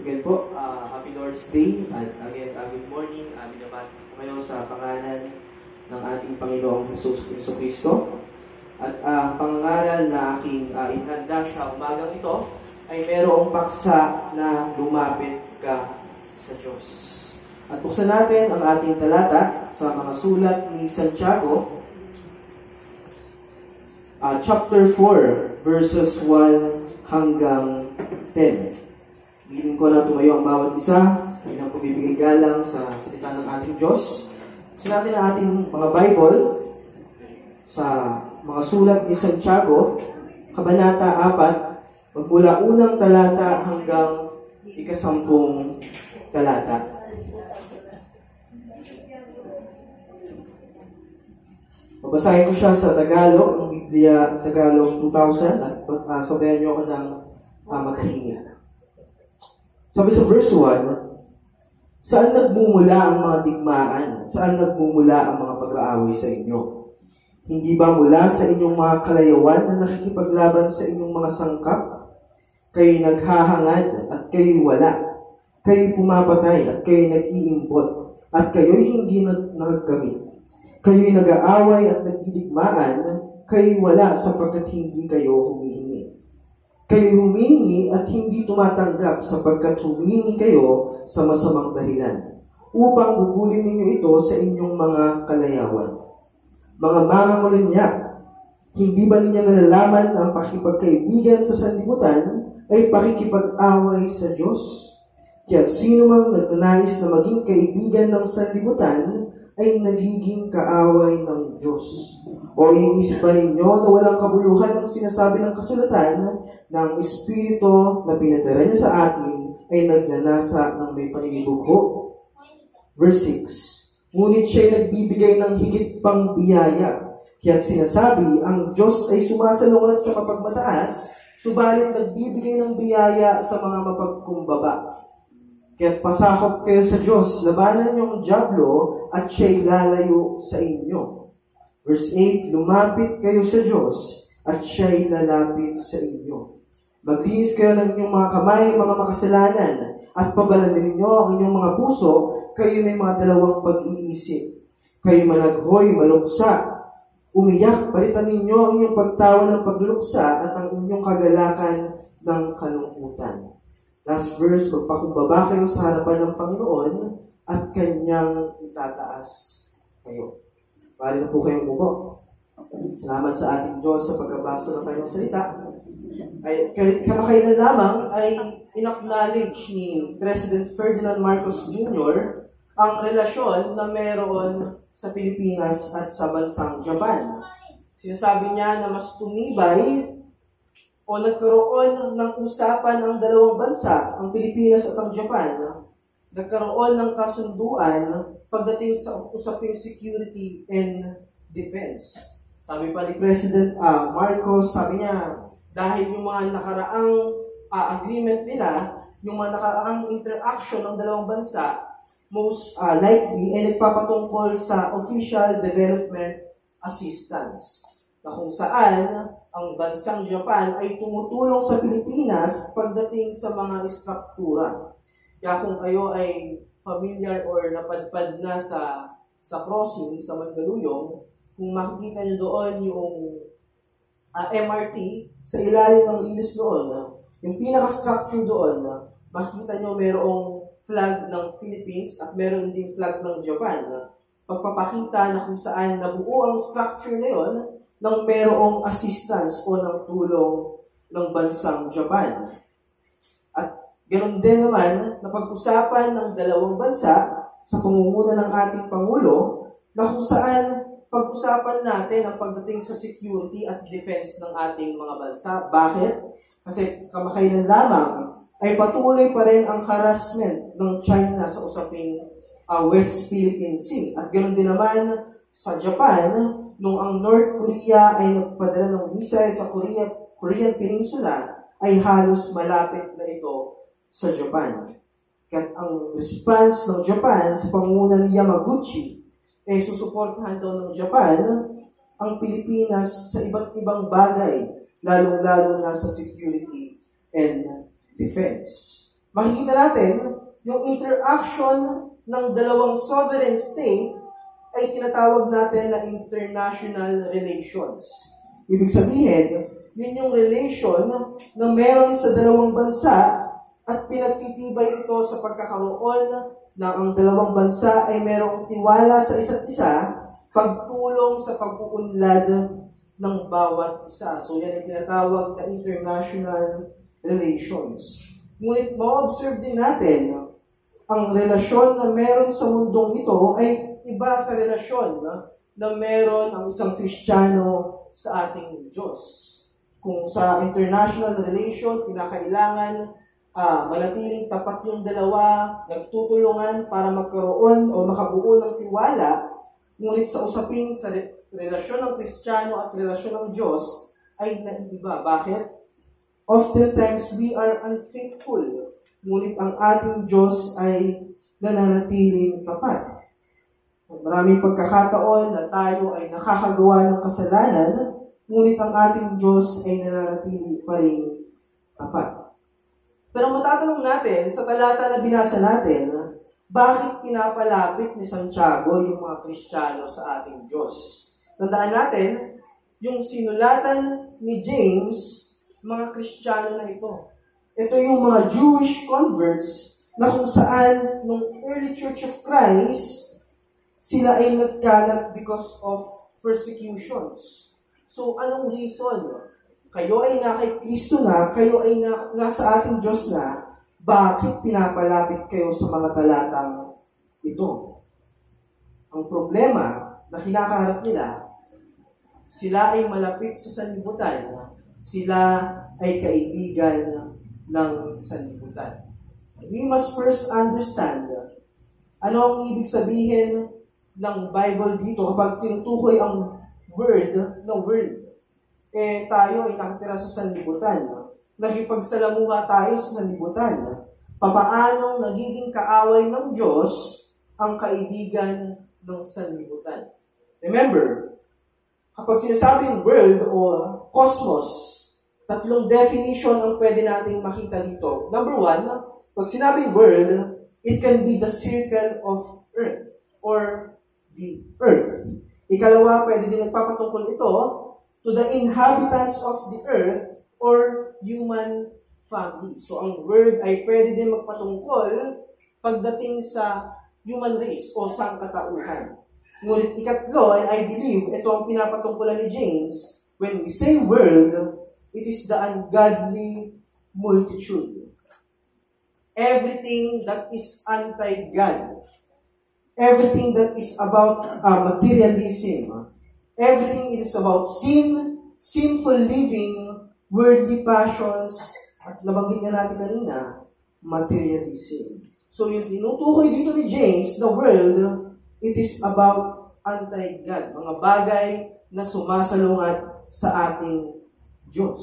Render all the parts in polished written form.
Again po, Happy Lord's Day at again, good morning. Binabati po kayo sa pangalan ng ating Panginoong Jesucristo. At ang pangaral na aking inhanda sa umagang ito ay merong paksa na lumapit ka sa Diyos. At buksan natin ang ating talata sa mga sulat ni Santiago, chapter 4, verses 1 hanggang 10. Hiling ko na tumayo ang bawat isa, kailang pumibigay galang sa salita ng ating Diyos. Sa natin ang ating mga Bible, sa mga sulat ni Santiago, Kabanata 4, magmula unang talata hanggang 10 talata. Babasahin ko siya sa Tagalog, ang Biblia Tagalog 2000, at sabayan niyo ako ng matahingin. Sabi sa verse 1, saan nagmumula ang mga digmaan? Saan nagmumula ang mga pag-aaway sa inyo? Hindi ba mula sa inyong mga kalayawan na nakikipaglaban sa inyong mga sangkap? Kayo'y naghahangad at kayo'y wala. Kayo'y pumapatay at kayo'y nag-iimbot at kayo'y hindi nagkamit. Kayo'y nag-aaway at nagdidigmaan, kayo'y wala sapagkat hindi kayo humihingi. Kayo'y humihingi at hindi tumatanggap sapagkat humihingi kayo sa masamang dahilan, upang bubulin ninyo ito sa inyong mga kalayawan. Mga mangangulinya, hindi ba ninyo nalalaman na ang pakikipagkaibigan sa sanlibutan ay pakikipag-away sa Diyos? Kaya't sino mang nagnanais na maging kaibigan ng sanlibutan ay nagiging kaaway ng Diyos. O iniisip ba ninyo na walang kabuluhan ang sinasabi ng kasulatan na ang Espiritu na pinatira niya sa atin ay nagnanasa ng may paninibugho? Verse 6, ngunit siya'y nagbibigay ng higit pang biyaya. Kaya't sinasabi, ang Diyos ay sumasalungat sa mapagmataas, subalit nagbibigay ng biyaya sa mga mapagkumbaba. Kaya't pasakop kayo sa Diyos, labanan niyo ang dyablo at siya'y lalayo sa inyo. Verse 8, lumapit kayo sa Diyos at siya'y lalapit sa inyo. Maglinis kayo ng inyong mga kamay, mga makasalanan, at pabalanin ninyo ang inyong mga puso, kayo may mga dalawang pag-iisip. Kayo malaghoy, maluksa, umiyak, palitan ninyo ang inyong pagtawa ng pagluluksa at ang inyong kagalakan ng kalungkutan. Last verse, magpakumbaba kayo sa harapan ng Panginoon at Kanyang itataas kayo. Pari na po kayong buko. Salamat sa ating Diyos sa pagkabasa ng Kanyang salita. Ay, kamakailan lamang ay in-acknowledge ni President Ferdinand Marcos Jr. ang relasyon na meron sa Pilipinas at sa bansang Japan. Sinasabi niya na mas tumibay o nagkaroon ng usapan ang dalawang bansa, ang Pilipinas at ang Japan, nagkaroon ng kasunduan pagdating sa usaping security and defense. Sabi pa ni President Marcos, sabi niya, dahil yung mga nakaraang agreement nila, yung mga nakaraang interaction ng dalawang bansa, most likely ay nagpapatungkol sa official development assistance, na kung saan ang bansang Japan ay tumutulong sa Pilipinas pagdating sa mga istruktura. Kaya kung kayo ay familiar or napadpad na sa crossing sa Mandaluyong, kung makikita nyo doon yung MRT, sa ilalim ng linis doon, yung pinaka-structure doon, makikita nyo mayroong flag ng Philippines at meron din flag ng Japan. Pagpapakita na kung saan nabuo ang structure na yun ng mayroong assistance o ng tulong ng bansang Japan. At ganoon din naman na pag-usapan ng dalawang bansa sa pangunguna ng ating Pangulo na kung saan pag-usapan natin ang pagdating sa security at defense ng ating mga bansa. Bakit? Kasi kamakailan lamang ay patuloy pa rin ang harassment ng China sa usaping West Philippine Sea. At ganoon din naman sa Japan, nung ang North Korea ay nagpadala ng missile sa Korean Peninsula, ay halos malapit na ito sa Japan. At ang response ng Japan sa pangunguna ni Yamaguchi ay susuportahan daw ng Japan ang Pilipinas sa iba't ibang bagay, lalong-lalo na sa security and defense. makikita natin yung interaction ng dalawang sovereign state ay tinatawag natin na international relations. Ibig sabihin, yun yung relation na meron sa dalawang bansa at pinagtitibay ito sa pagkakaroon na ang dalawang bansa ay merong tiwala sa isa't isa, pagtulong sa pag-uunlad ng bawat isa. So yan ay tinatawag na international relations. Ngunit ma-observe din natin, ang relasyon na meron sa mundong ito ay iba sa relasyon na meron ang isang Kristiyano sa ating Diyos. Kung sa international relation, kinakailangan manatiling tapat yung dalawa, nagtutulungan para magkaroon o makabuo ng tiwala, ngunit sa usapin sa relasyon ng Kristiyano at relasyon ng Diyos ay naiiba. Bakit? Oftentimes, we are unfaithful, ngunit ang ating Diyos ay nananatiling tapat. Maraming pagkakataon na tayo ay nakakagawa ng kasalanan, ngunit ang ating Diyos ay nananatili pa rin tapat. Pero matatanong natin, sa talata na binasa natin, bakit pinapalapit ni Santiago yung mga Kristiyano sa ating Diyos? Tandaan natin, yung sinulatan ni James, mga Kristiyano na ito. Ito yung mga Jewish converts na kung saan nung early Church of Christ, sila ay nagkalat because of persecutions. So, anong reason? Kayo ay na kay Kristo na, kayo ay nasa ating Diyos na, bakit pinapalapit kayo sa mga talatang ito? Ang problema na kinakaharap nila, sila ay malapit sa sanlibutan, sila ay kaibigan ng sanlibutan. We must first understand ano ang ibig sabihin ng Bible dito kapag tinutukoy ang word na world. Tayo ay nakatira sa sanlibutan. Nakipagsalamuha tayo sa sanlibutan. Papaanong nagiging kaaway ng Diyos ang kaibigan ng sanlibutan? Remember, kapag sinasabing world o cosmos, tatlong definition ang pwede nating makita dito. Number one, pag sinabing world, it can be the circle of earth or the earth. Ikalawa, pwede din nagpapatungkol ito to the inhabitants of the earth or human family. So, ang word ay pwede din magpatungkol pagdating sa human race o sangkatauhan. Ngunit ikatlo, and I believe, ito ang pinapatungkulan ni James, when we say world, it is the ungodly multitude. Everything that is anti-God. Everything that is about materialism. Everything is about sin, sinful living, worldly passions, at nabanggit na natin kanina, materialism. So yung tinutukoy dito ni James, the world, it is about anti-God. Mga bagay na sumasalungat sa ating Diyos.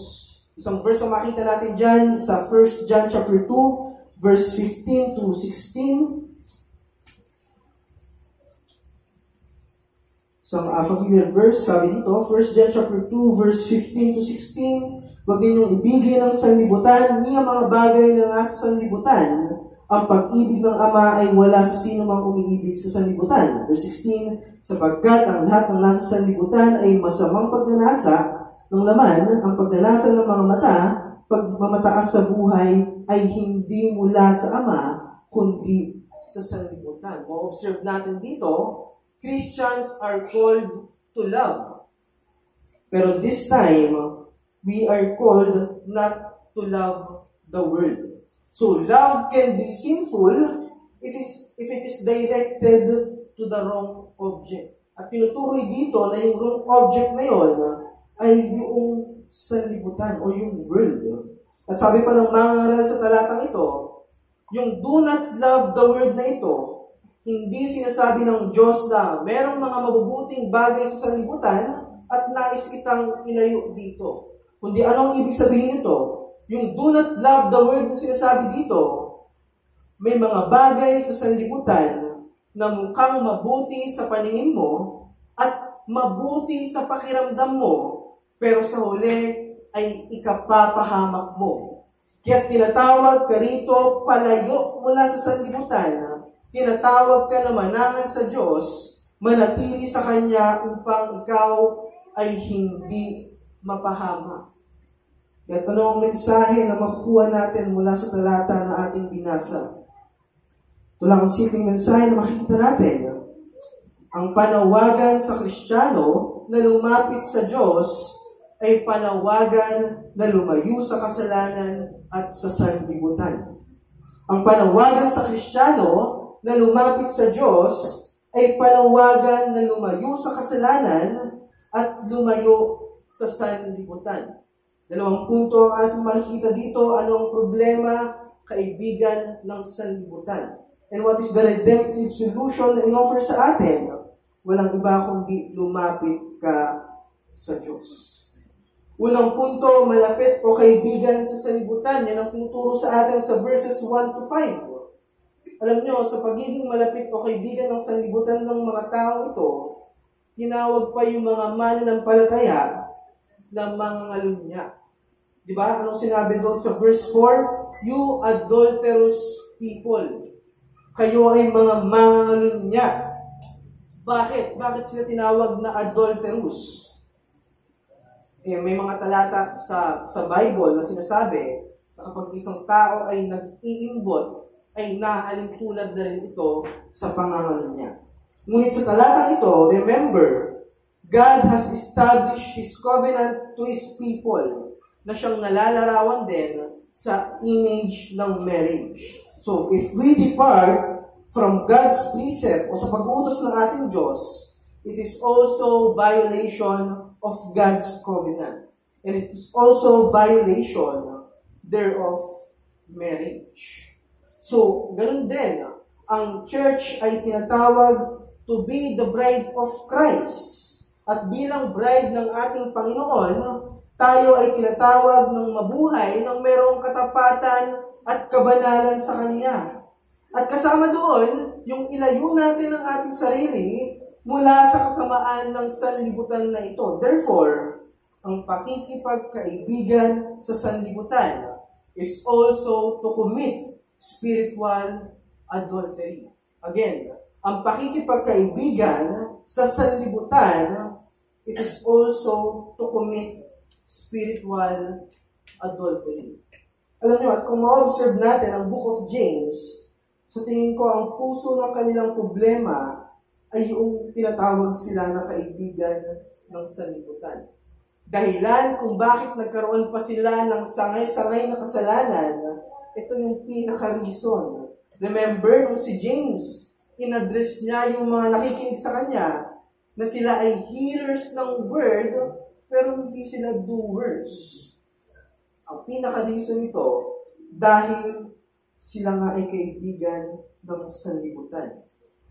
Isang verse ang makita natin dyan sa 1 John chapter 2, verse 15 to 16. Isang familiar verse, sabi dito, 1 John chapter 2, verse 15 to 16, huwag ninyong ibigin ang sanlibutan, ni ang mga bagay na nasa sanlibutan. Ang pag-ibig ng Ama ay wala sa sino mang umiibig sa sanlibutan. Verse 16, sapagkat ang lahat ng nasa sanlibutan ay masamang pagnanasa ng laman, ang pagnanasa ng mga mata, pagmamataas sa buhay, ay hindi mula sa Ama, kundi sa sanlibutan. Ma-observe natin dito, Christians are called to love. Pero this time, we are called not to love the world. So, love can be sinful if it is directed to the wrong object. At tinutukoy dito na yung wrong object na yon ay yung sanlibutan o yung world. At sabi pa ng mga ngaral sa talatang ito, yung do not love the world na ito, hindi sinasabi ng Diyos na merong mga mabubuting bagay sa sanlibutan at nais kitang ilayo dito. Kundi anong ibig sabihin nito? Yung do not love the world na sinasabi dito, may mga bagay sa sanlibutan na mukhang mabuti sa paningin mo at mabuti sa pakiramdam mo, pero sa huli ay ikapapahamak mo. Kaya tinatawag ka rito palayo mula sa sanlibutan. Tinatawag ka na manangan sa Diyos, manatili sa Kanya upang ikaw ay hindi mapahama. Kaya ito ang mensahe na makukuha natin mula sa talata na ating binasa. Ito lang ang simpleng mensahe na makikita natin. Ang panawagan sa Kristiyano na lumapit sa Diyos ay panawagan na lumayo sa kasalanan at sa sanlibutan. Ang panawagan sa Kristiyano na lumapit sa Diyos ay panawagan na lumayo sa kasalanan at lumayo sa sanlibutan. Dalawang punto ang ating makikita dito. Anong problema, kaibigan ng sanlibutan? And what is the redemptive solution na in-offer sa atin? Walang iba kundi lumapit ka sa Diyos. Unang punto, malapit o kaibigan sa sanlibutan. Yan ang tinuturo sa atin sa verses 1 to 5. Alam nyo, sa pagiging malapit o kaibigan ng sanlibutan ng mga taong ito, tinawag pa yung mga mananampalataya na mangangalunya. Diba? Anong sinabi doon sa verse 4? You adulterous people. Kayo ay mga mangangalunya. Bakit? Bakit sila tinawag na adulterous? May mga talata sa Bible na sinasabi na kapag isang tao ay nag-iimbot, ay naaaling tulad na rin ito sa pangangalunya. Ngunit sa talatang ito, remember, God has established His covenant to His people na siyang nalalarawan din sa image ng marriage. So, if we depart from God's precept o sa pag-uutos ng ating Diyos, it is also violation of God's covenant. And it is also violation thereof marriage. So, ganun din, ang church ay tinatawag to be the bride of Christ. At bilang bride ng ating Panginoon, tayo ay tinatawag ng mabuhay ng merong katapatan at kabanalan sa Kanya. At kasama doon, yung ilayo natin ang ating sarili mula sa kasamaan ng sanlibutan na ito. Therefore, ang pakikipagkaibigan sa sanlibutan is also to commit spiritual adultery. Again, ang pakikipagkaibigan sa sanlibutan, it is also to commit spiritual adultery. Alam niyo, at kung ma-observe natin ang Book of James, sa tingin ko ang puso ng kanilang problema ay yung tinatawag sila na kaibigan ng sanlibutan. Dahilan kung bakit nagkaroon pa sila ng sangay-sangay na kasalanan, ito yung pinaka-reason. Remember, nung si James, in-address niya yung mga nakikinig sa kanya na sila ay hearers ng word, pero hindi sila doers. Ang pinaka-reason nito, dahil sila nga ay kaibigan ng sanlibutan.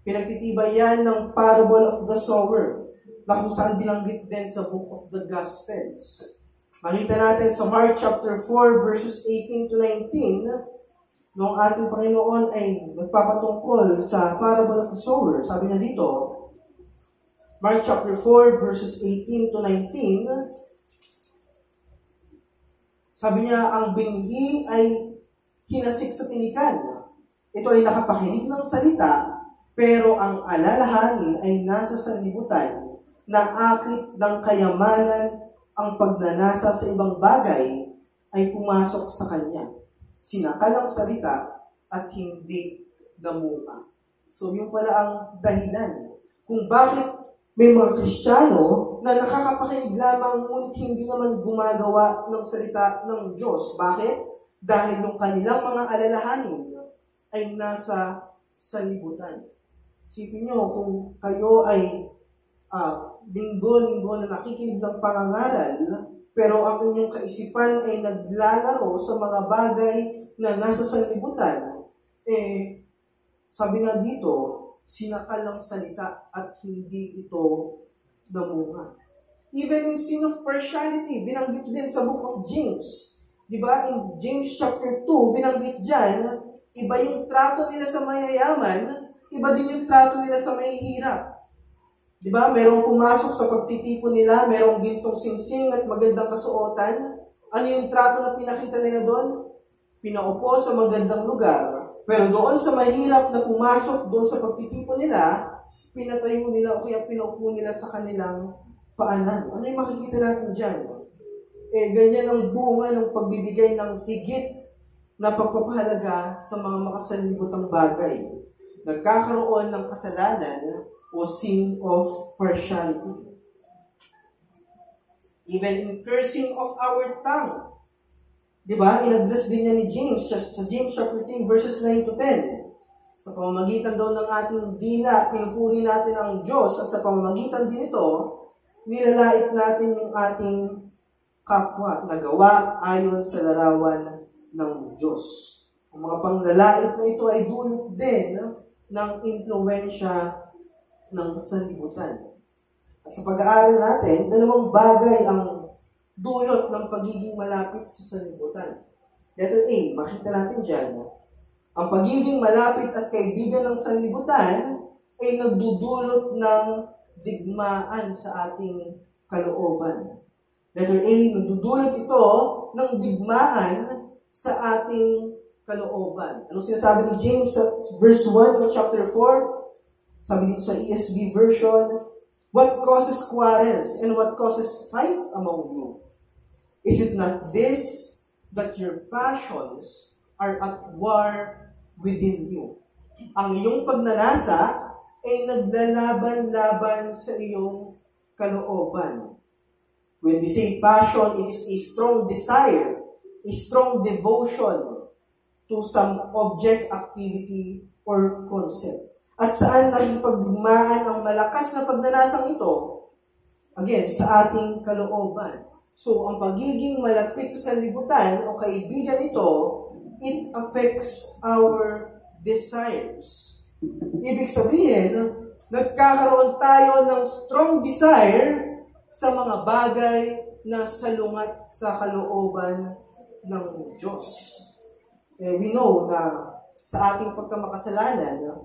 Pinagtitibay yan ng parable of the sower, na kung saan binanggit din sa Book of the Gospels. Makita natin sa Mark chapter 4, verses 18 to 19, noong ating Panginoon ay nagpapatungkol sa parable of the sower. Sabi niya dito, Mark chapter 4, verses 18 to 19, sabi niya, ang binhi ay hinasik sa tinikan. Ito ay nakapakinig ng salita, pero ang alalahanin ay nasa sanlibutan na akit ng kayamanan ang pagnanasa sa ibang bagay ay pumasok sa kanya. Sinakal ang salita at hindi namunga. So, yung pala ang dahilan kung bakit may mga Kristiyano na nakakapakinig lamang ngunit hindi naman gumagawa ng salita ng Diyos. Bakit? Dahil yung kanilang mga alalahanin ay nasa sanlibutan. Isipin nyo, kung kayo ay linggo-linggo na nakikinig ng pangangaral, pero ang inyong kaisipan ay naglalaro sa mga bagay na nasa sanlibutan, sabi nga dito, sinakal ng salita at hindi ito namunga. Even in sin of partiality, binanggit din sa Book of James. Diba? In James chapter 2, binanggit dyan, iba yung trato nila sa mayayaman, iba din yung trato nila sa mahihirap. Diba? Merong pumasok sa pagtitipon nila, merong gintong singsing at magandang kasuotan. Ano yung trato na pinakita nila doon? pinaupo sa magandang lugar, pero doon sa mahirap na pumasok doon sa pagtitipon nila, pinatayo nila o kaya pinaupo nila sa kanilang paanan. Ano yung makikita natin dyan? Ganyan ang bunga ng pagbibigay ng higit na pagpapahalaga sa mga makasalibotang bagay. Nagkakaroon ng kasalanan o sin of partiality. Even in cursing of our tongue. Diba? In-address din niya ni James, sa James chapter 3, verses 9 to 10. Sa pamamagitan daw ng ating dila, pinupuri natin ang Diyos, at sa pamamagitan din ito, nilalait natin yung ating kapwa na gawa ayon sa larawan ng Diyos. Ang mga panglalait na ito ay dulot din ng impluensya ng sanlibutan. At sa pag-aaral natin, dalawang bagay ang dulot ng pagiging malapit sa sanlibutan. Letter A, makita natin dyan, ang pagiging malapit at kaibigan ng sanlibutan ay nagdudulot ng digmaan sa ating kalooban. Letter A, nagdudulot ito ng digmaan sa ating kalooban. Ano sinasabi ni James sa verse 1 ng chapter 4? Sabi dito sa ESV version, what causes quarrels and what causes fights among you? Is it not this, that your passions are at war within you? Ang iyong pagnanasa ay naglalaban-laban sa iyong kalooban. When we say passion, it is a strong desire, a strong devotion to some object, activity, or concept. At saan nakipagdigmaan ang malakas na pagnanasang ito? Again, sa ating kalooban. So, ang pagiging malapit sa sanlibutan o kaibigan ito, it affects our desires. Ibig sabihin, nagkakaroon tayo ng strong desire sa mga bagay na salungat sa kalooban ng Diyos. We know na sa ating pagkamakasalanan,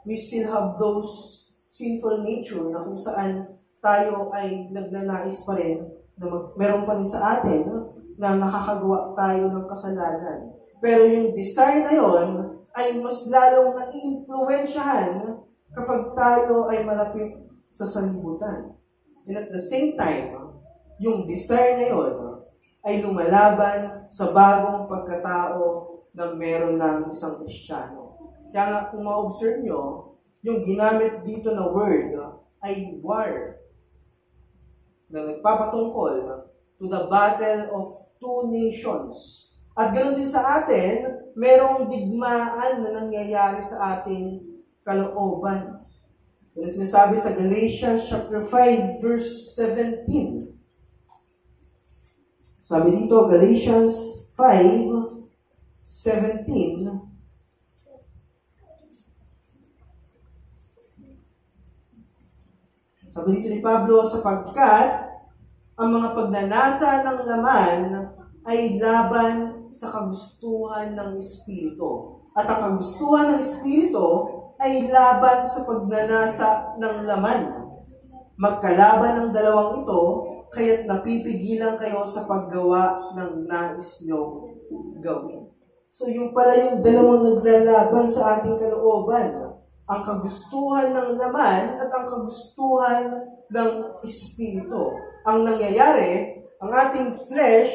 we still have those sinful nature na kung saan tayo ay nagnanais pa rin na meron pa rin sa atin na nakakagawa tayo ng kasalanan. Pero yung desire na yon ay mas lalong na-influensyahan kapag tayo ay malapit sa sanlibutan. And at the same time, yung desire na yon ay lumalaban sa bagong pagkatao na meron ng isang Kristiyano. Kaya nga, kung ma-observe nyo, yung ginamit dito na word ay war, na nagpapatungkol to the battle of two nations. At ganoon din sa atin, merong digmaan na nangyayari sa ating kalooban. Ito sinasabi sa Galatians chapter 5, verse 17. Sabi dito, Galatians 5, 17, sabi dito ni Pablo, sapagkat ang mga pagnanasa ng laman ay laban sa kagustuhan ng Espiritu. At ang kagustuhan ng Espiritu ay laban sa pagnanasa ng laman. Magkalaban ang dalawang ito, kaya't napipigilan kayo sa paggawa ng nais niyong gawin. So yung pala yung dalawang naglalaban sa ating kalooban. Ang kagustuhan ng laman at ang kagustuhan ng Espiritu. Ang nangyayari, ang ating flesh,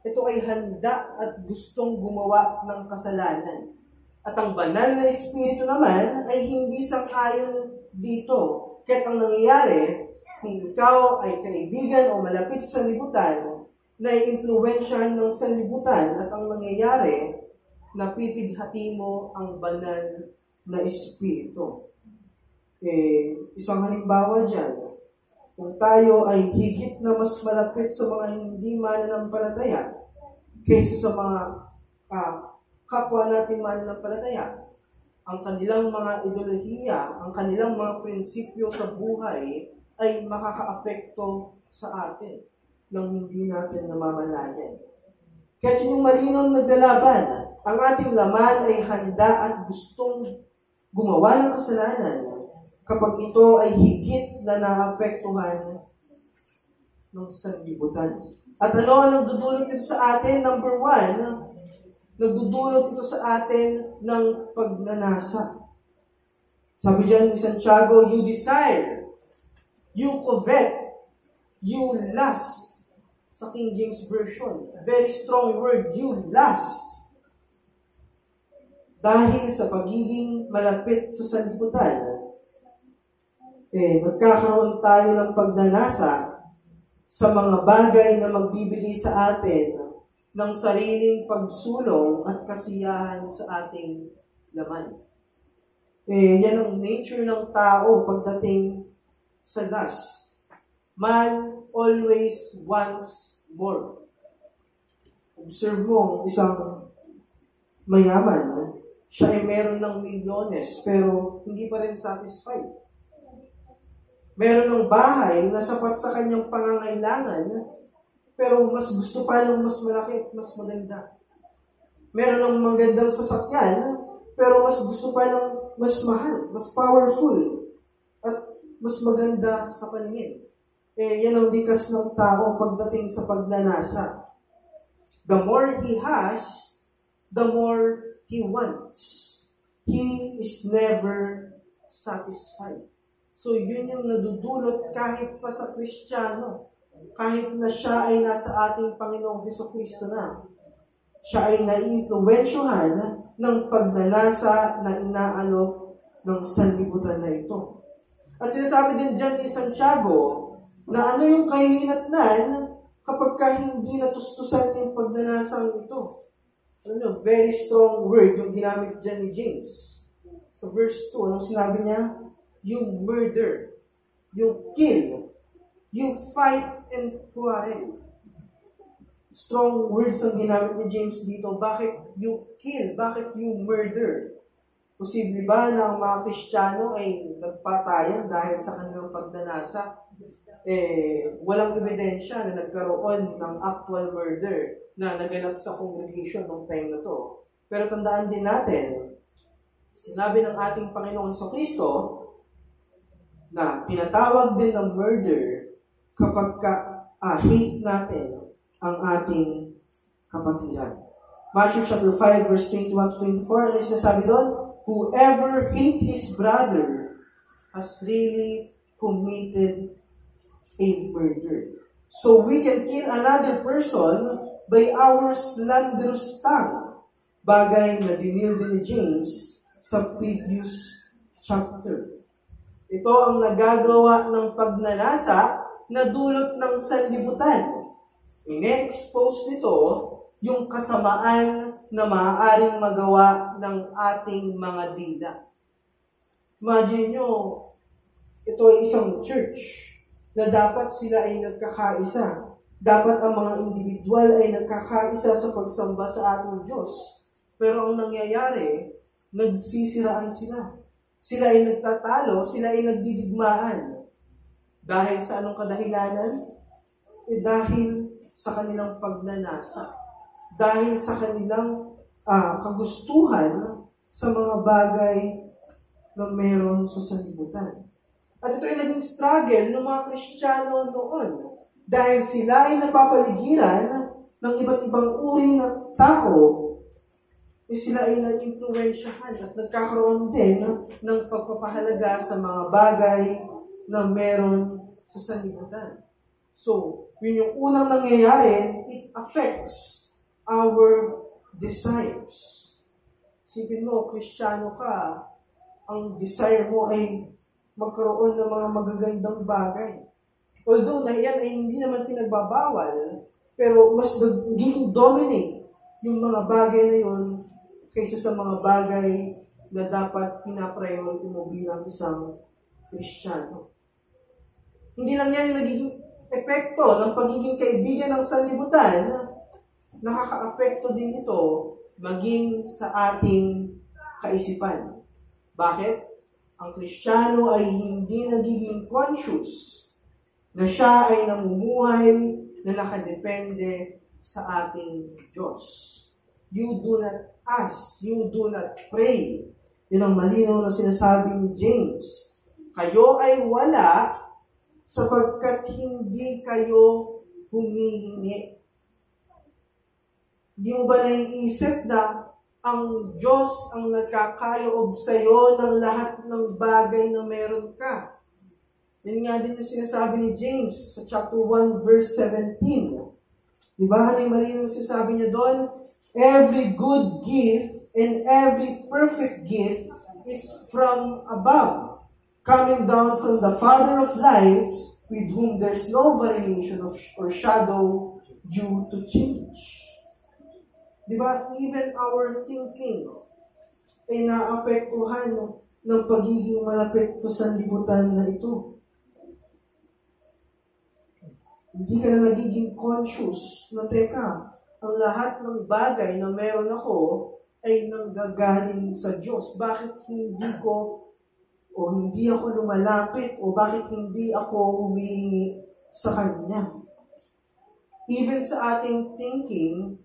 ito ay handa at gustong gumawa ng kasalanan. At ang banal na Espiritu naman ay hindi sang-ayon dito. Kaya't ang nangyayari, kung ikaw ay kaibigan o malapit sa sanlibutan, nai-impluwensyahan ng sanlibutan at ang nangyayari, napipighati mo ang banal na Espiritu. Isang halimbawa dyan, kung tayo ay higit na mas malapit sa mga hindi mananampalataya kaysa sa mga kapwa natin mananampalataya, ang kanilang mga ideolohiya, ang kanilang mga prinsipyo sa buhay ay makakaapekto sa atin nang hindi natin namamalayan. Kaya yung malinaw naglalaban, ang ating laman ay handa at gustong gumawa ng kasalanan kapag ito ay higit na naapektuhan ng sanlibutan. At ano ang nagdudulot nito sa atin? Number one, Nagdudulot ito sa atin ng pagnanasa. Sabi diyan ni Santiago, you desire, you covet, you lust. Sa King James Version, very strong word, you lust. Dahil sa pagiging malapit sa sanlibutan, magkakaroon tayo ng pagnanasa sa mga bagay na magbibigay sa atin ng sariling pagsulong at kasiyahan sa ating laman. Yan ang nature ng tao pagdating sa lust. Man always wants more. Observe mo ang isang mayaman. Siya ay meron ng milyones, pero hindi pa rin satisfied. Meron ng bahay na sapat sa kanyang pangangailangan, pero mas gusto pa ng mas malaki at mas maganda. Meron ng magandang sasakyan, pero mas gusto pa ng mas mahal, mas powerful, at mas maganda sa paningin. Yan ang likas ng tao pagdating sa pagnanasa. The more he has, the more he wants. He is never satisfied. So yun yung nadudulot kahit pa sa Kristiyano. Kahit na siya ay nasa ating Panginoong Jesucristo na. Siya ay naiimpluwensyohan ng pagnanasa na inaalok ng sanlibutan na ito. At sinasabi din dyan ni Santiago na ano yung kahihinatnan kapag hindi natustusan yung pagnanasang ito. Very strong word yung ginamit dyan ni James. Sa verse 2, anong sinabi niya? You murder, you kill, you fight and quarrel. Strong words ang ginamit ni James dito. Bakit you kill? Bakit you murder? Posible ba na ang mga Kristiyano ay nagpatayan dahil sa kanilang pagnanasa? Walang ebidensya na nagkaroon ng actual murder na naganap sa congregation ng time na to. Pero tandaan din natin, sinabi ng ating Panginoong Jesucristo na pinatawag din ng murder kapag hate natin ang ating kapatiran. Matthew chapter 5 verse 21 to 24, ano sinasabi doon? Whoever hate his brother has really committed a murder. So we can kill another person by our slanderous tongue. Bagay na dinil din ni James sa previous chapter. Ito ang nagagawa ng pagnanasa na dulot ng sanlibutan. Ine-expose nito yung kasamaan na maaaring magawa ng ating mga dila. Imagine nyo, ito ay isang church na dapat sila ay nagkakaisa. Dapat ang mga individual ay nagkakaisa sa pagsamba sa ating Diyos. Pero ang nangyayari, nagsisiraan sila. Sila ay nagtatalo, sila ay nagdidigmaan. Dahil sa anong kadahilanan? Dahil sa kanilang pagnanasa. Dahil sa kanilang kagustuhan sa mga bagay na meron sa sanlibutan. At ito ay naging struggle ng mga Kristiyano noon. Dahil sila ay napapaligiran ng iba't ibang uri ng tao, sila ay na-influensyahan at nagkakaroon din ng pagpapahalaga sa mga bagay na meron sa sanlibutan. So, yun yung unang nangyayari, it affects our desires. Isipin mo, Kristiyano ka, ang desire mo ay magkaroon ng mga magagandang bagay. Although na yan ay hindi naman pinagbabawal, pero mas nagiging dominate yung mga bagay na yun kaysa sa mga bagay na dapat pinapriority mo bilang isang Kristiyano. Hindi lang yan yung nagiging epekto ng pagiging kaibigan ng sanlibutan, nakaka-apekto din ito maging sa ating kaisipan. Bakit? Ang Kristiyano ay hindi nagiging conscious na siya ay namumuhay na nakadepende sa ating Diyos. You do not ask, you do not pray. Yun ang malinaw na sinasabi ni James. Kayo ay wala sapagkat hindi kayo humihingi. Hindi mo ba naiisip na ang Diyos ang nagkakaloob sa iyo ng lahat ng bagay na meron ka? Yan nga din yung sinasabi ni James sa chapter 1 verse 17. Diba? Halimbawa yung sinasabi niya doon, every good gift and every perfect gift is from above, coming down from the Father of lights, with whom there's no variation or shadow due to change. Diba? Even our thinking ay naapektuhan ng pagiging malapit sa sanlibutan na ito. Hindi ka na nagiging conscious na teka, ang lahat ng bagay na meron ako ay nanggagaling sa Diyos. Bakit hindi ko o hindi ako lumalapit o bakit hindi ako humihingi sa Kanya? Even sa ating thinking,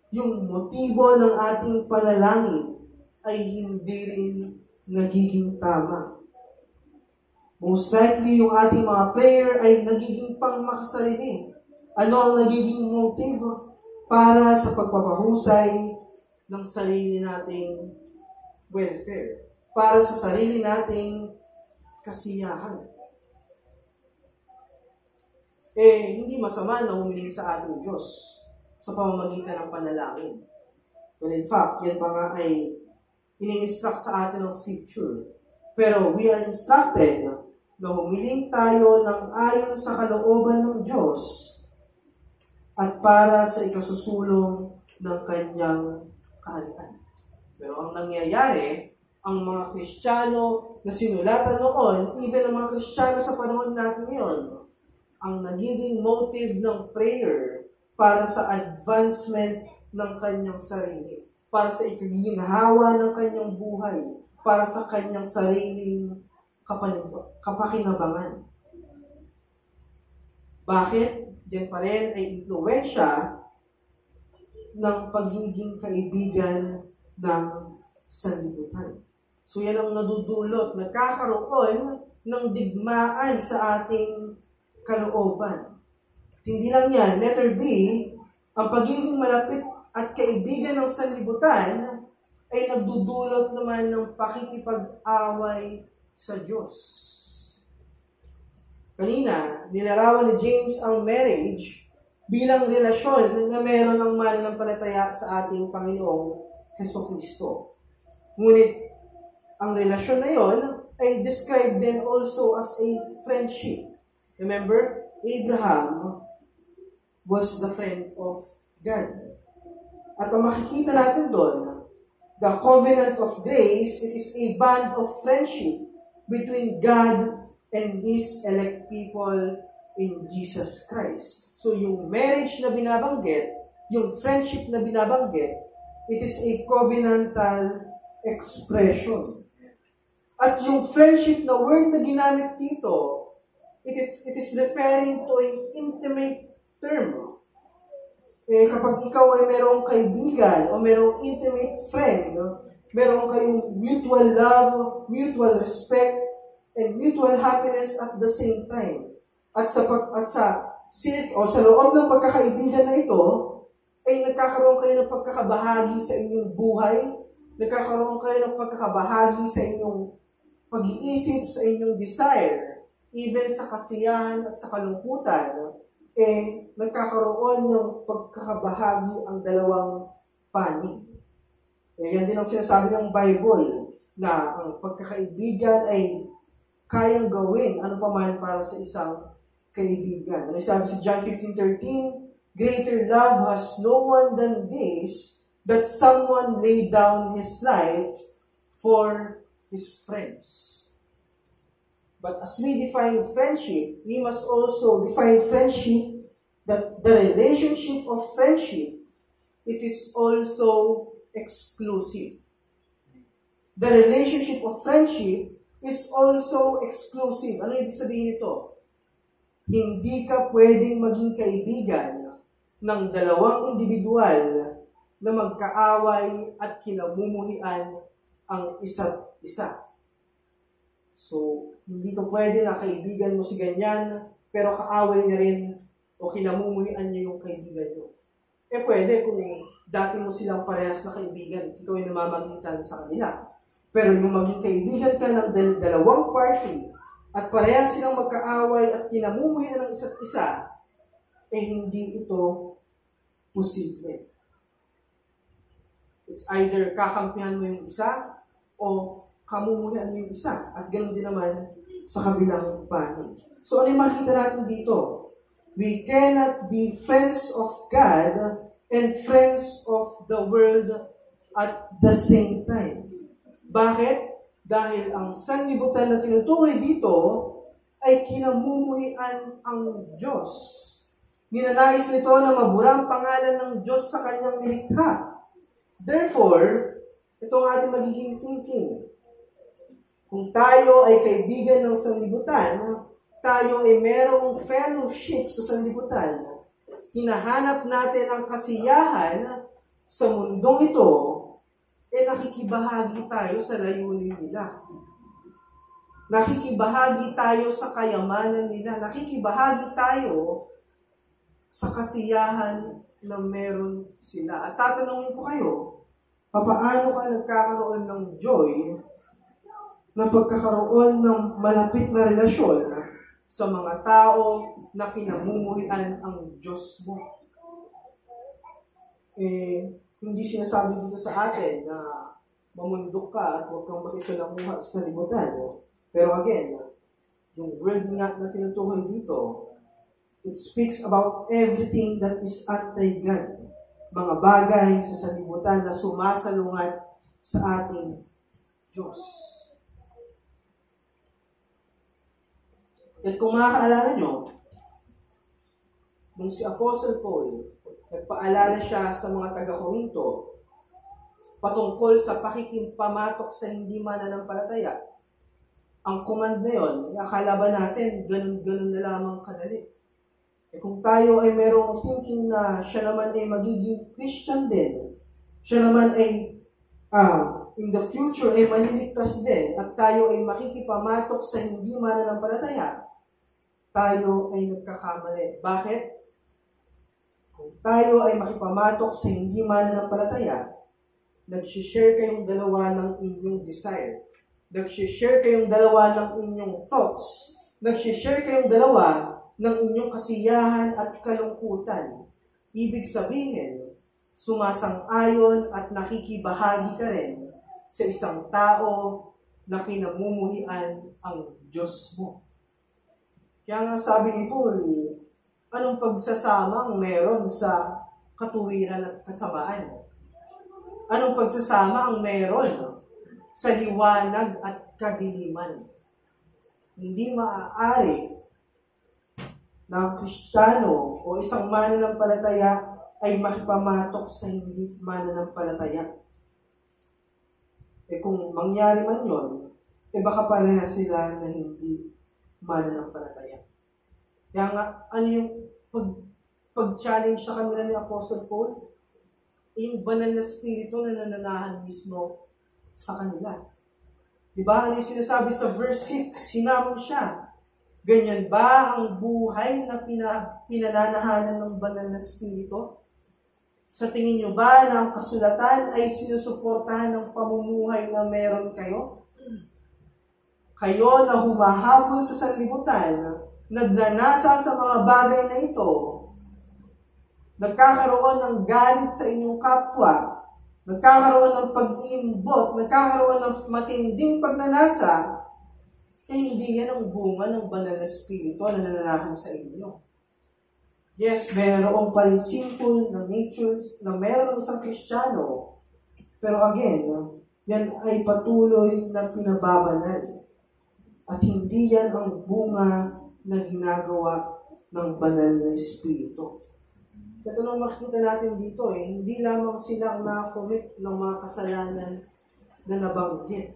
yung motibo ng ating panalangin ay hindi rin nagiging tama. Most likely, yung ating mga prayer ay nagiging pangmakasarili. Ano ang nagiging motibo? Para sa pagpapahusay ng sarili nating welfare. Para sa sarili nating kasiyahan. Hindi masama na humiling sa ating Diyos sa pamamagitan ng panalangin. Well, in fact, yan pa nga ay ini-instruct sa atin ng Scripture. Pero we are instructed na humiling tayo ng ayon sa kalooban ng Diyos at para sa ikasusulong ng Kanyang kaharian. Pero ang nangyayari, ang mga Kristiyano na sinulatan noon, even ang mga Kristiyano sa panahon natin ngayon, ang nagiging motive ng prayer para sa advancement ng kanyang sarili, para sa ikaginhawa ng kanyang buhay, para sa kanyang sariling kapakinabangan. Bakit? Diyan pa rin ay impluwensya ng pagiging kaibigan ng sanlibutan. So yan ang nadudulot, nagkakaroon ng digmaan sa ating kalooban. Hindi lang yan, letter B, ang pagiging malapit at kaibigan ng sanlibutan ay nagdudulot naman ng pakikipag-away sa Diyos. Kanina, nilarawan ni James ang marriage bilang relasyon na meron ng mananampalataya sa ating Panginoong Hesukristo. Ngunit, ang relasyon na yon ay described din also as a friendship. Remember, Abraham was the friend of God. At ang makikita natin doon, the covenant of grace, it is a bond of friendship between God and His elect people in Jesus Christ. So yung marriage na binabanggit, yung friendship na binabanggit, it is a covenantal expression. At yung friendship na word na ginamit dito, it is referring to an intimate term. Kapag ikaw ay merong kaibigan o merong intimate friend, meron kayong mutual love, mutual respect, and mutual happiness at the same time. At sa loob ng pagkakaibigan na ito, ay nagkakaroon kayo ng pagkakabahagi sa inyong buhay, nagkakaroon kayo ng pagkakabahagi sa inyong pag-iisip, sa inyong desire, even sa kasiyahan at sa kalungkutan, nagkakaroon ng pagkakabahagi ang dalawang panig. Yan din ang sinasabi ng Bible, na ang pagkakaibigan ay kayang gawin ano pa man para sa isang kaibigan. Ano sabi sa John 15:13, greater love has no one than this, that someone laid down his life for his friends. But as we define friendship, we must also define friendship, that the relationship of friendship, it is also exclusive. The relationship of friendship is also exclusive. Ano ibig sabihin nito? Hindi ka pwedeng maging kaibigan ng dalawang individual na magkaaway at kinamumuhian ang isa't isa. So, hindi ka pwede na kaibigan mo si ganyan, pero kaaway niya rin o kinamumuhian niya yung kaibigan niyo. Pwede kung dati mo silang parehas na kaibigan, ikaw ay namamagitan sa kanila. Pero yung maging kaibigan ka ng dalawang party, at parehas silang magkaaway at kinamumuhian ng isa't isa, hindi ito posible. It's either kakampihan mo yung isa o kamumuhian mo yung isa. At ganoon din naman sa kabilang panig. So ano yung makita natin dito? We cannot be friends of God and friends of the world at the same time. Bakit? Dahil ang sanlibutan na tinutukoy dito ay kinamumuhian ang Diyos. Ninanais nito na mabura ang pangalan ng Diyos sa kanyang nilikha. Therefore, ito ang ating magiging thinking. Kung tayo ay kaibigan ng sanlibutan, tayo ay merong fellowship sa sanlibutan, hinahanap natin ang kasiyahan sa mundong ito, nakikibahagi tayo sa layunin nila. Nakikibahagi tayo sa kayamanan nila. Nakikibahagi tayo sa kasiyahan na meron sila. At tatanungin ko kayo, paano ka nagkakaroon ng joy na pagkakaroon ng malapit na relasyon sa mga tao na kinamumuhian ang Diyos mo? Hindi sinasabi dito sa atin na mamundok ka at huwag kang makisalamuha sa libutan. Pero again, yung word nga na tinutukoy dito, it speaks about everything that is anti-God. Mga bagay sa sanlibutan na sumasalungat sa ating Diyos. At kung makakaalala nyo, nung si Apostle Paul, nagpaalala siya sa mga taga-Korinto patungkol sa pakikimpamatok sa hindi mananampalataya. Ang command na yun, akala ba natin, ganun-ganun na lamang kadali. Kung tayo ay merong thinking na siya naman ay magiging Christian din, siya naman ay in the future ay maliligtas din, at tayo ay makikipamatok sa hindi mananampalataya, tayo ay nagkakamali. Bakit? Kung tayo ay makipamatok sa hindi mananampalataya, nagsishare kayong dalawa ng inyong desire. Nagsishare kayong dalawa ng inyong thoughts. Nagsishare kayong dalawa ng inyong kasiyahan at kalungkutan. Ibig sabihin, sumasang-ayon at nakikibahagi ka rin sa isang tao na kinamumuhian ang Diyos mo. Kaya nga sabi ni Paul, anong pagsasama ang meron sa katuwiran at kasamaan? Anong pagsasama ang meron sa liwanag at kadiliman? Hindi maaari na ang Kristiyano o isang mananampalataya ay makipamatok sa hindi mananampalataya. Kung mangyari man yun, baka pareha sila na hindi mananampalataya. Kaya nga, ano yung pag-challenge sa kanila ni Apostle Paul? Yung banal na spirito na nananahan mismo sa kanila. Diba? Ano yung sinasabi sa verse 6? Hinamon siya. Ganyan ba ang buhay na pinananahanan ng banal na spirito? Sa tingin nyo ba na ang kasulatan ay sinusuportahan ng pamumuhay na meron kayo? Kayo na humahabol sa sanlibutan, nagnanasa sa mga bagay na ito, nagkakaroon ng galit sa inyong kapwa, nagkakaroon ng pag-iimbot, nagkakaroon ng matinding pagnanasa, hindi yan ang bunga ng banal na spirito na nananahan sa inyo. Yes, mayroong pa rin sinful na nature na mayroong isang Kristiyano, pero again, yan ay patuloy na pinababanal. At hindi yan ang bunga na ginagawa ng banal na espiritu. Ito nang makikita natin dito, hindi lamang silang na-commit ng mga kasalanan na nabanggit.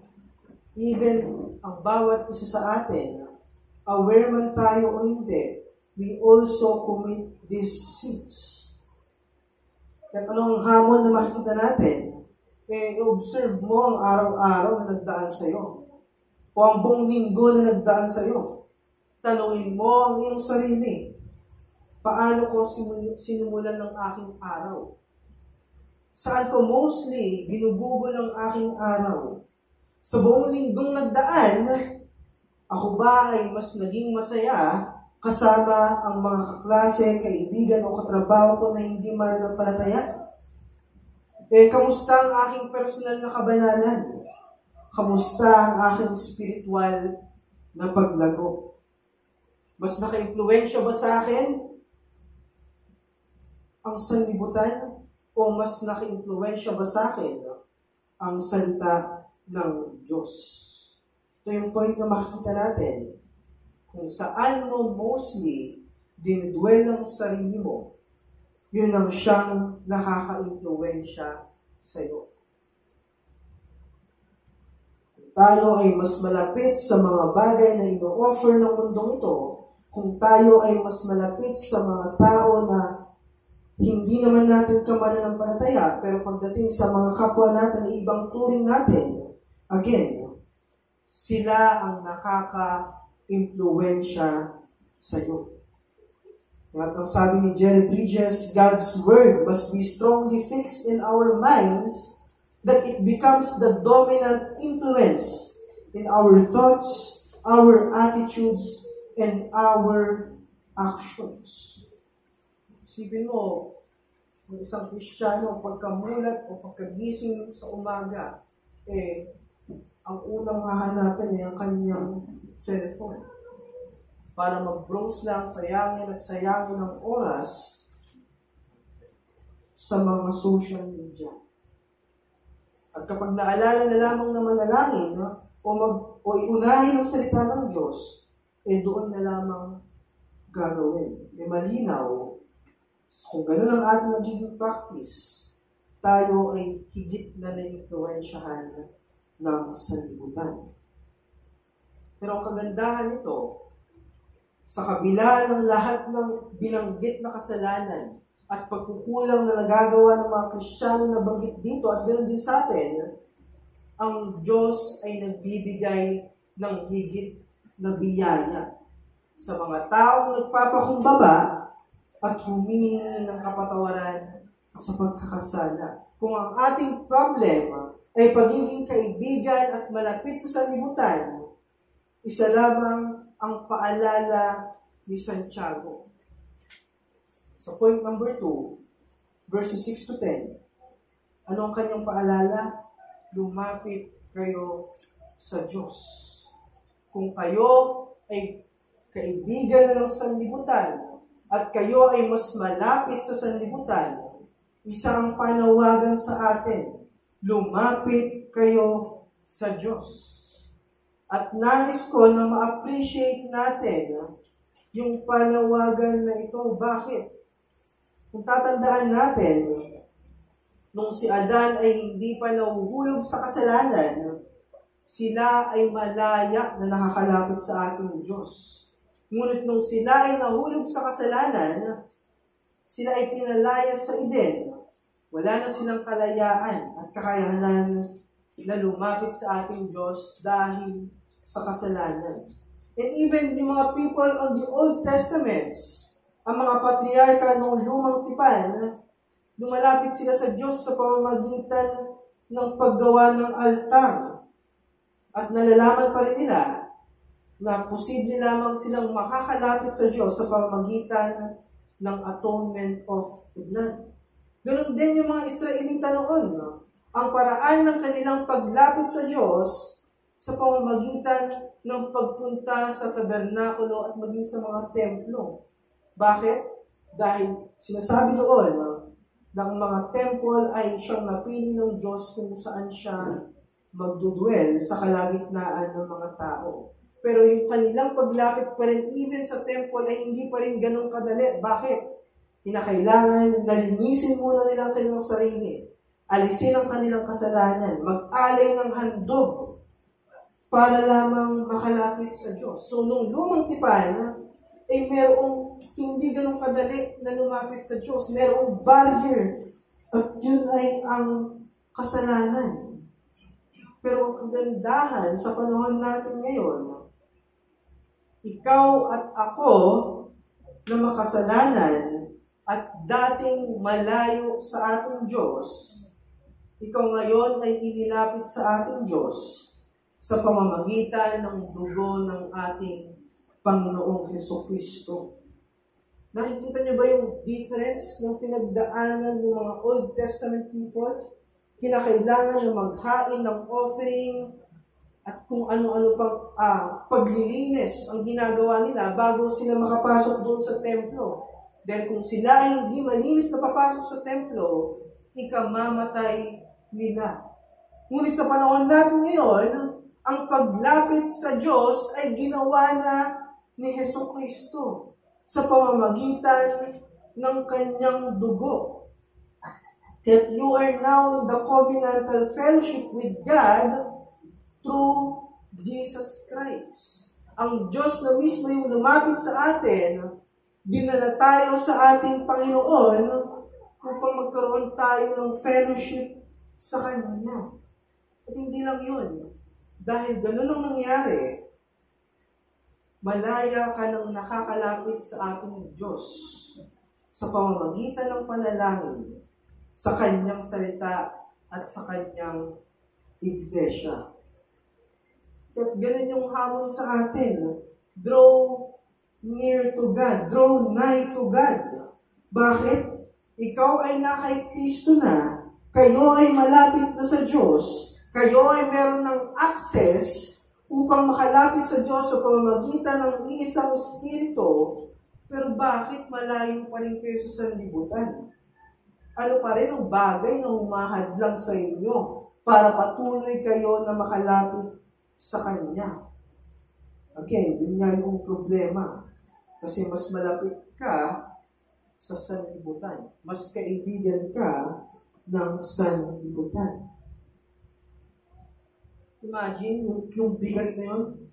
Even ang bawat isa sa atin, aware man tayo o hindi, we also commit these sins. At anong hamon na makikita natin? I-observe mo ang araw-araw na nagdaan sa'yo. O ang buong linggo na nagdaan sa'yo. Tanungin mo ang iyong sarili. paano ko sinimulan ng aking araw? Saan ko mostly ginugugol ang aking araw? Sa buong linggong nagdaan, ako ba ay mas naging masaya kasama ang mga kaklase, kaibigan o katrabaho ko na hindi mananampalataya? Kamusta ang aking personal na kabanalan? Kamusta ang aking spiritual na paglago? Mas naka-impluwensya ba sa akin ang sanlibutan? O mas naka-impluwensya ba sa akin ang salita ng Diyos? Ito yung point na makikita natin. Kung saan mo mostly dinudwell ang sarili mo, yun ang siyang nakaka-impluwensya sa iyo. Kung tayo ay mas malapit sa mga bagay na ino-offer ng mundong ito, kung tayo ay mas malapit sa mga tao na hindi naman natin kamananampalataya, pero pagdating sa mga kapwa natin na ibang turing natin, again, sila ang nakaka-impluwensya sa iyo. At ang sabi ni Jerry Bridges, God's Word must be strongly fixed in our minds that it becomes the dominant influence in our thoughts, our attitudes, and our actions. Isipin mo, ng isang Kristiyano, pagkamulat o pagkagising sa umaga, ang unang hahanapin ay ang kanyang cellphone. Para mag-browse lang, sayangin ng oras sa mga social media. At kapag naalala na lamang na manalangin, o iunahin ang salita ng Diyos, doon na lamang gagawin. Malinaw, kung ganun ang ating nagiging practice, tayo ay higit na na-influensyahan ng sanlibutan. Pero ang kagandahan nito, sa kabila ng lahat ng binanggit na kasalanan at pagkukulang na nagagawa ng mga Kristiyano na banggit dito at ganoon din sa atin, ang Diyos ay nagbibigay ng higit na biyaya sa mga taong nagpapakumbaba at humingi ng kapatawaran sa pagkakasala. Kung ang ating problema ay pagiging kaibigan at malapit sa sanlibutan, isa lamang ang paalala ni Santiago. Sa point number 2, verses 6 to 10, ano ang kanyang paalala? Lumapit kayo sa Diyos. Kung kayo ay kaibigan na ng sanlibutan, at kayo ay mas malapit sa sanlibutan, isang panawagan sa atin, lumapit kayo sa Diyos. At nais ko na ma-appreciate natin yung panawagan na ito. Bakit? Kung tatandaan natin, nung si Adan ay hindi pa nahuhulog sa kasalanan, sila ay malaya na nakakalapit sa ating Diyos. Ngunit nung sila ay nahulog sa kasalanan, sila ay pinalayas sa Eden. Wala na silang kalayaan at kakayahan na lumapit sa ating Diyos dahil sa kasalanan. And even yung mga people on the Old Testaments, ang mga patriarka noong lumang tipan, lumalapit sila sa Diyos sa pamamagitan ng paggawa ng altar. At nalalaman pa rin nila na posible lamang silang makakalapit sa Diyos sa pamamagitan ng atonement of the blood. Ganon din yung mga Israelita noon. Ang paraan ng kanilang paglapit sa Diyos sa pamamagitan ng pagpunta sa tabernakulo at maging sa mga templo. Bakit? Dahil sinasabi doon na ang mga temple ay siyang napili ng Diyos kung saan siya magdudwell sa kalagitnaan ng mga tao. Pero yung kanilang paglapit pa rin even sa temple ay hindi pa rin ganun kadali. Bakit? Kinakailangan nalinisin muna nila ang kanilang sarili. Alisin ang kanilang kasalanan. Mag-alay ng handog para lamang makalapit sa Diyos. So, nung lumang tipan, ay merong hindi ganun kadali na lumapit sa Diyos. Merong barrier. At yun ay ang kasalanan. Pero ang kagandahan sa panahon natin ngayon, ikaw at ako, na makasalanan at dating malayo sa ating Diyos, ikaw ngayon ay inilapit sa ating Diyos sa pamamagitan ng dugo ng ating Panginoong Hesukristo. Nakikita niyo ba yung difference ng pinagdaanan ng mga Old Testament people? Kinakailangan na maghain ng offering at kung ano-ano pang paglilinis ang ginagawa nila bago sila makapasok doon sa templo. Dahil kung sila ay hindi malinis na papasok sa templo, ikamamatay nila. Ngunit sa panahon natin ngayon, ang paglapit sa Diyos ay ginawa na ni Hesukristo sa pamamagitan ng kanyang dugo. That you are now in the covenantal fellowship with God through Jesus Christ. Ang Diyos na mismo yung lumapit sa atin, dinala tayo sa ating Panginoon upang magkaroon tayo ng fellowship sa Kanya. At hindi lang yun. Dahil ganun ang nangyari, malaya ka nang nakakalapit sa ating Diyos sa pamamagitan ng panalangin sa Kanyang salita at sa Kanyang iglesia. At ganun yung hamon sa atin. Draw near to God. Draw nigh to God. Bakit? Ikaw ay na kay Kristo na. Kayo ay malapit na sa Diyos. Kayo ay meron ng access upang makalapit sa Diyos sa pamamagitan ng isang Espiritu. Pero bakit malayo pa rin kayo sa sanlibutan? Ano pa rin ang bagay na humahadlang sa inyo para patuloy kayo na makalapit sa Kanya? Again, yun nga yung problema. Kasi mas malapit ka sa sanlibutan. Mas kaibigan ka ng sanlibutan. Imagine, yung bigat na yun,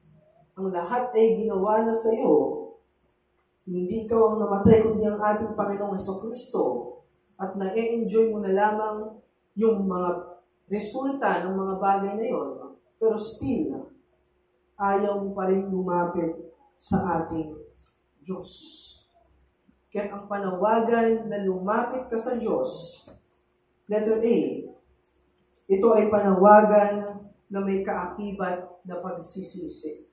ang lahat ay ginawa na sa iyo. Hindi ikaw ang namatay, kundi ang ating Panginoong Hesukristo. At na-enjoy mo na lamang yung mga resulta ng mga bagay na yun. Pero still, ayaw mo pa rin lumapit sa ating Diyos. Kaya ang panawagan na lumapit ka sa Diyos, letter A, ito ay panawagan na may kaakibat na pagsisisi.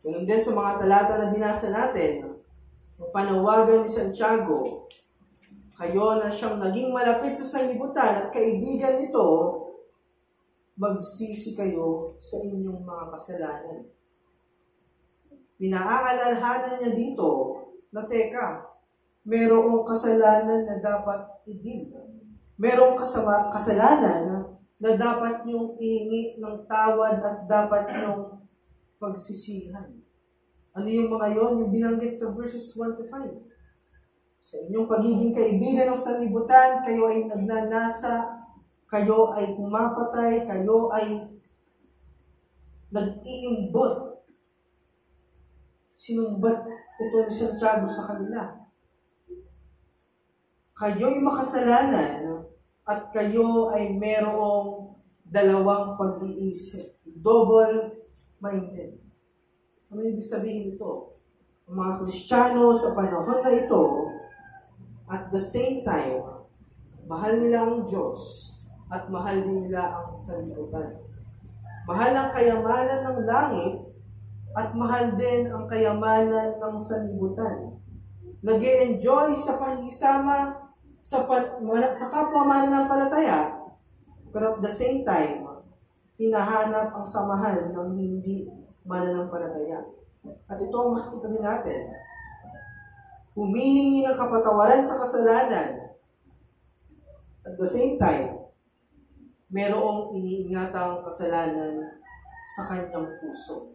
Ganun din sa mga talata na binasa natin, ang panawagan ni Santiago, kayo na siyang naging malapit sa sanlibutan at kaibigan nito, magsisi kayo sa inyong mga kasalanan. Pinaalalahanan niya dito na teka, merong kasalanan na dapat igil. Merong kasalanan na dapat niyong ihingi ng tawad at dapat niyong pagsisihan. Ano yung mga yon? Yung binanggit sa verses 1 to 5. Sa inyong pagiging kaibigan ng sanlibutan, kayo ay nagnanasa, kayo ay pumapatay, kayo ay nag-iimbot. Sinumbat ito ni Santiago sa kanila. Kayo'y makasalanan at kayo ay merong dalawang pag-iisip. Double-minded. Ano ibig sabihin ito? Ang mga Kristiyano sa panahon na ito, at the same time, mahal nila ang Diyos at mahal din nila ang sanlibutan. Mahal ang kayamanan ng langit at mahal din ang kayamanan ng sanlibutan. Nag-e-enjoy sa pakikisama sa kapwa mananampalataya, pero at the same time, hinahanap ang samahan ng hindi mananampalataya. At ito ang makikita din natin. Humihingi ng kapatawaran sa kasalanan. At the same time, merong iniingatang kasalanan sa kanyang puso.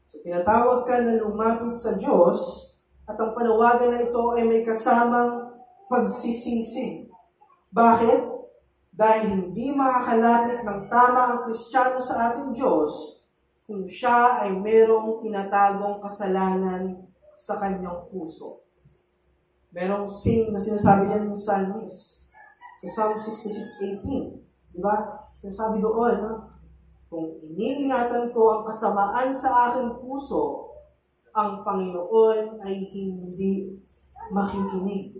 So, tinatawag ka na lumapit sa Diyos at ang panawagan na ito ay may kasamang pagsisisi. Bakit? Dahil hindi makakalapit ng tama ang Kristiyano sa ating Diyos kung siya ay merong tinatagong kasalanan sa kanyang puso. Merong na sinasabi yan ng psalmist sa Psalm 66:18. Diba? Sinasabi doon, kung iniingatan ko ang kasamaan sa aking puso, ang Panginoon ay hindi makikinig.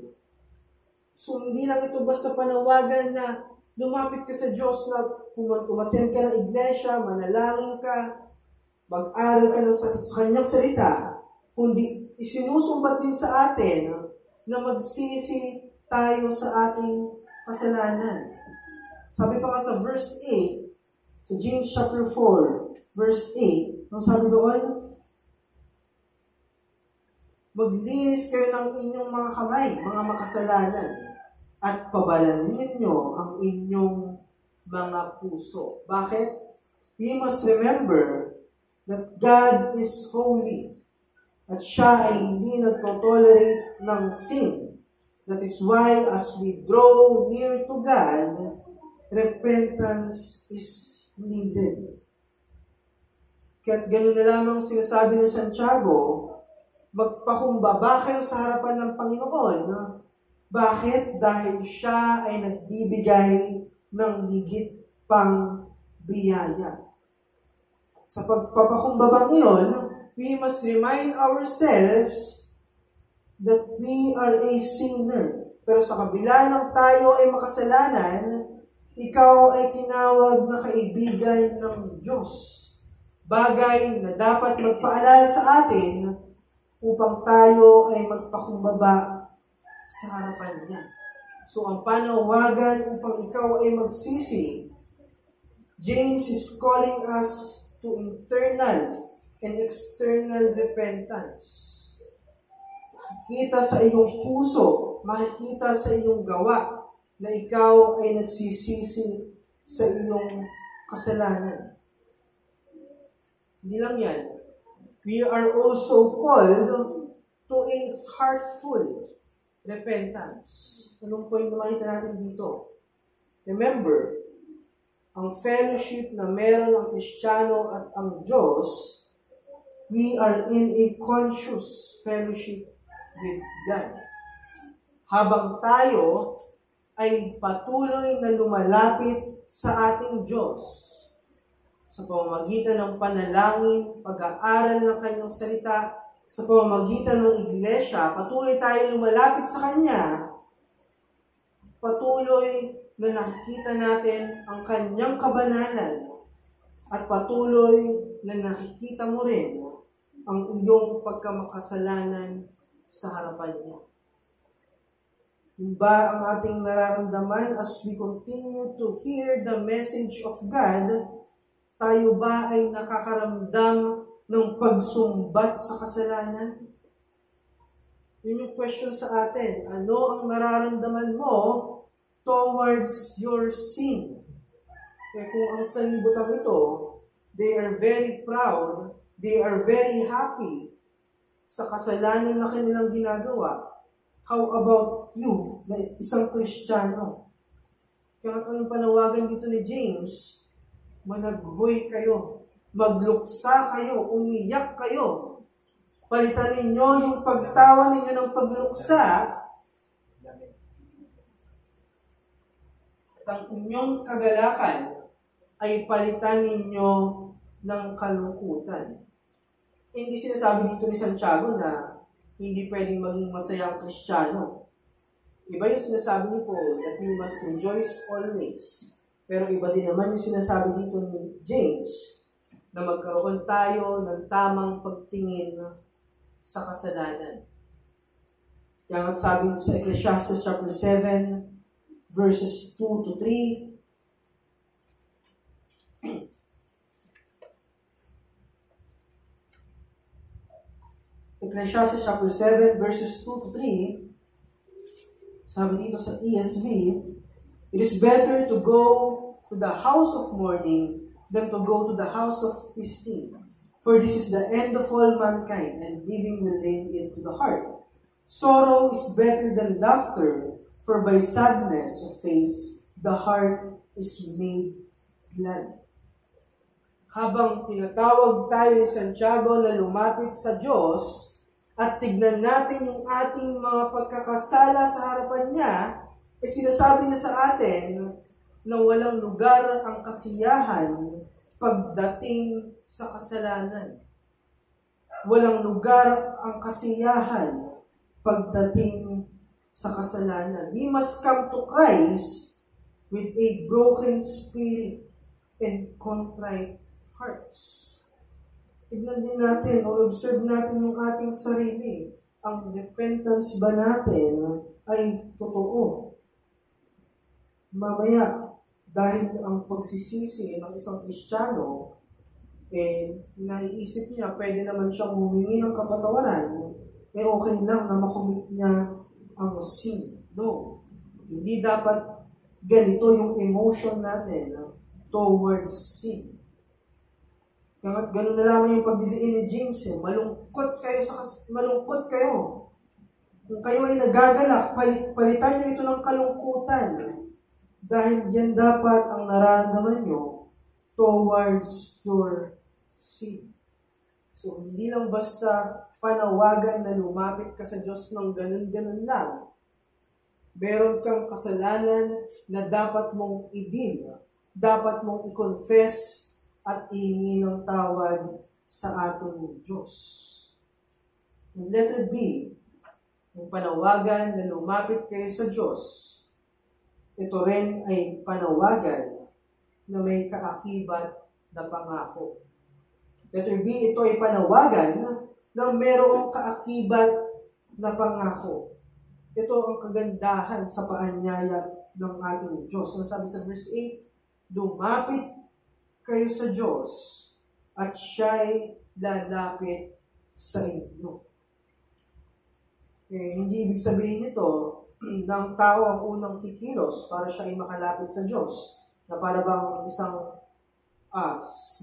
So, hindi lang ito basta panawagan na lumapit ka sa Diyos na umattend ka ng iglesia, manalangin ka, mag-aral ka sa kanyang salita, kundi isinusumbat din sa atin na magsisi tayo sa ating kasalanan. Sabi pa nga sa verse 8, sa James chapter 4, verse 8, ang sabi doon, maglinis kayo ng inyong mga kamay, mga makasalanan, at pabalanin ninyo ang inyong mga puso. Bakit? We must remember that God is holy at siya ay hindi nagtotolerate ng sin. That is why as we draw near to God, repentance is needed. Kaya ganoon na lamang sinasabi ni Santiago, magpakumbaba kayo sa harapan ng Panginoon. Bakit? Dahil siya ay nagbibigay ng higit pang biyaya. Sa pagpapakumbabang iyon, we must remind ourselves that we are a sinner. Pero sa kabila ng tayo ay makasalanan, ikaw ay tinawag na kaibigan ng Diyos. Bagay na dapat magpaalala sa atin upang tayo ay magpakumbaba sa harapan niya. So, ang panawagan upang ikaw ay magsisi, James is calling us to internal and external repentance. Makikita sa iyong puso, makikita sa iyong gawa na ikaw ay nagsisisi sa iyong kasalanan. Hindi lang yan. We are also called to a heartful repentance. Anong point na makita natin dito? Remember, ang fellowship na meron ang Kristiyano at ang Diyos, we are in a conscious fellowship with God. Habang tayo ay patuloy na lumalapit sa ating Diyos, sa pamamagitan ng panalangin, pag-aaral ng kanyang salita, sa pamamagitan ng iglesia, patuloy tayo lumalapit sa Kanya, patuloy na nakikita natin ang Kanyang kabanalan, at patuloy na nakikita mo rin ang iyong pagkamakasalanan sa harapan niya. Diba ang ating nararamdaman as we continue to hear the message of God? Tayo ba ay nakakaramdam ng pagsumbat sa kasalanan? Yun yung question sa atin. Ano ang nararamdaman mo towards your sin? Kaya kung ang sanlibutan ito, they are very proud, they are very happy sa kasalanan na kanilang ginagawa. How about you, na isang Kristiyano? Kaya anong panawagan dito ni James? Managhoy kayo, magluksa kayo, umiyak kayo. Palitan ninyo yung pagtawa ninyo ng pagluksa at ang inyong kagalakan ay palitan ninyo ng kalungkutan. Hindi sinasabi dito ni Santiago na hindi pwedeng maging masaya ang Kristiyano. Iba yung sinasabi ni Paul that we must rejoice always. Pero iba din naman yung sinasabi dito ni James na magkaroon tayo ng tamang pagtingin sa kasalanan. Kaya nga sabi sa Ecclesiastes chapter 7, verses 2 to 3, Ecclesiastes chapter 7, verses 2 to 3, sabi dito sa ESV, it is better to go to the house of mourning than to go to the house of feasting. For this is the end of all mankind, and giving will lay it to the heart. Sorrow is better than laughter, for by sadness of face, the heart is made glad. Habang tinatawag tayo ni Santiago na lumapit sa Diyos, at tignan natin yung ating mga pagkakasala sa harapan niya, sinasabi niya sa atin na walang lugar ang kasiyahan pagdating sa kasalanan. walang lugar ang kasiyahan pagdating sa kasalanan. We must come to Christ with a broken spirit and contrite hearts. Tignan din natin o observe natin yung ating sarili. Ang repentance ba natin ay totoo? Mamaya, dahil ang pagsisisi ng isang Kristiyano, naiisip niya, pwede naman siyang humingi ng kapatawaran, okay lang na makumit niya ang sin. No. Hindi dapat ganito yung emotion natin towards sin. Kaya gano'n na lamang yung pagdidiin ni James. Malungkot kayo. Kung kayo ay nagagalak, palitan niyo ito ng kalungkutan. Dahil yan dapat ang nararamdaman nyo towards your sin. So, hindi lang basta panawagan na lumapit ka sa Diyos ng ganun-ganun lang. Meron kang kasalanan na dapat mong idin, dapat mong i-confess at ihingi ng tawad sa ating Diyos. And letter B, yung panawagan na lumapit kayo sa Diyos, ito rin ay panawagan na may kaakibat na pangako. Letter B, ito ay panawagan na mayroong kaakibat na pangako. Ito ang kagandahan sa paanyaya ng ating Diyos. Ang sabi sa verse 8, lumapit kayo sa Diyos at siya'y lalapit sa inyo. Hindi ibig sabihin nito ng tao ang unang kikilos para siya ay makalapit sa Diyos. Na para bang isang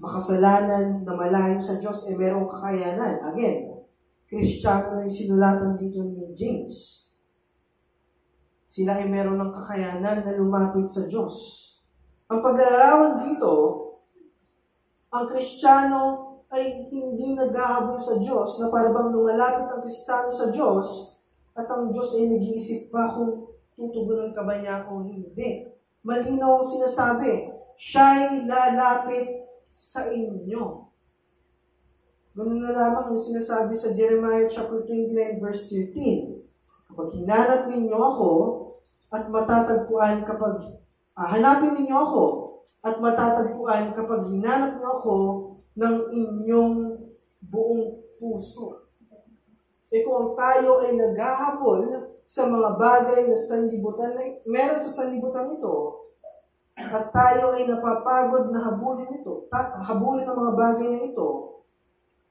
makasalanan na malayo sa Diyos merong kakayanan. Again, Kristiyano na yung sinulatan dito ni James. Sila ay meron ng kakayanan na lumapit sa Diyos. Ang paglalarawan dito, ang Kristiyano ay hindi naghahabol sa Diyos na para bang lumalapit ang Kristiyano sa Diyos at ang Diyos ay nag-iisip pa kung tutugunan ka ba niya o hindi. Malinaw ang sinasabi, siya'y lalapit sa inyo. Ganun na lamang yung sinasabi sa Jeremiah chapter 29 verse 13. Kapag hinanap ninyo ako at matatagpuan hanapin ninyo ako at matatagpuan kapag hinanap niyo ako ng inyong buong puso. Kung tayo ay naghahabol sa mga bagay na sanlibutan, meron sa sanlibutan ito, at tayo ay napapagod na habulin ang mga bagay na ito,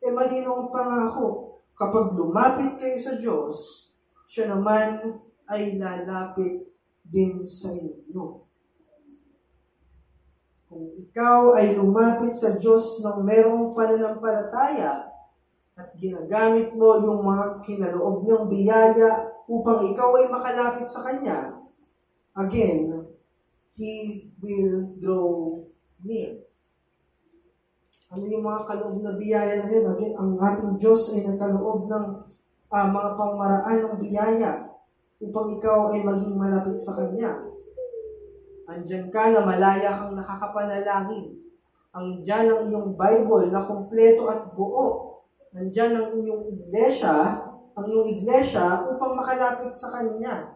malinaw ang pangako. Kapag lumapit kayo sa Diyos, siya naman ay lalapit din sa inyo. Kung ikaw ay lumapit sa Diyos ng merong pananampalataya at ginagamit mo yung mga kinaloob niyang biyaya upang ikaw ay makalapit sa Kanya, again, He will draw near. Ano yung mga kaloob na biyaya na yun? Again, ang ating Diyos ay nagkaloob ng mga pangmaraan ng biyaya upang ikaw ay maging malapit sa Kanya. Andyan ka na malaya kang nakakapanalangin. Andyan ang iyong Bible na kumpleto at buo. Andyan ang iyong iglesia upang makalapit sa Kanya.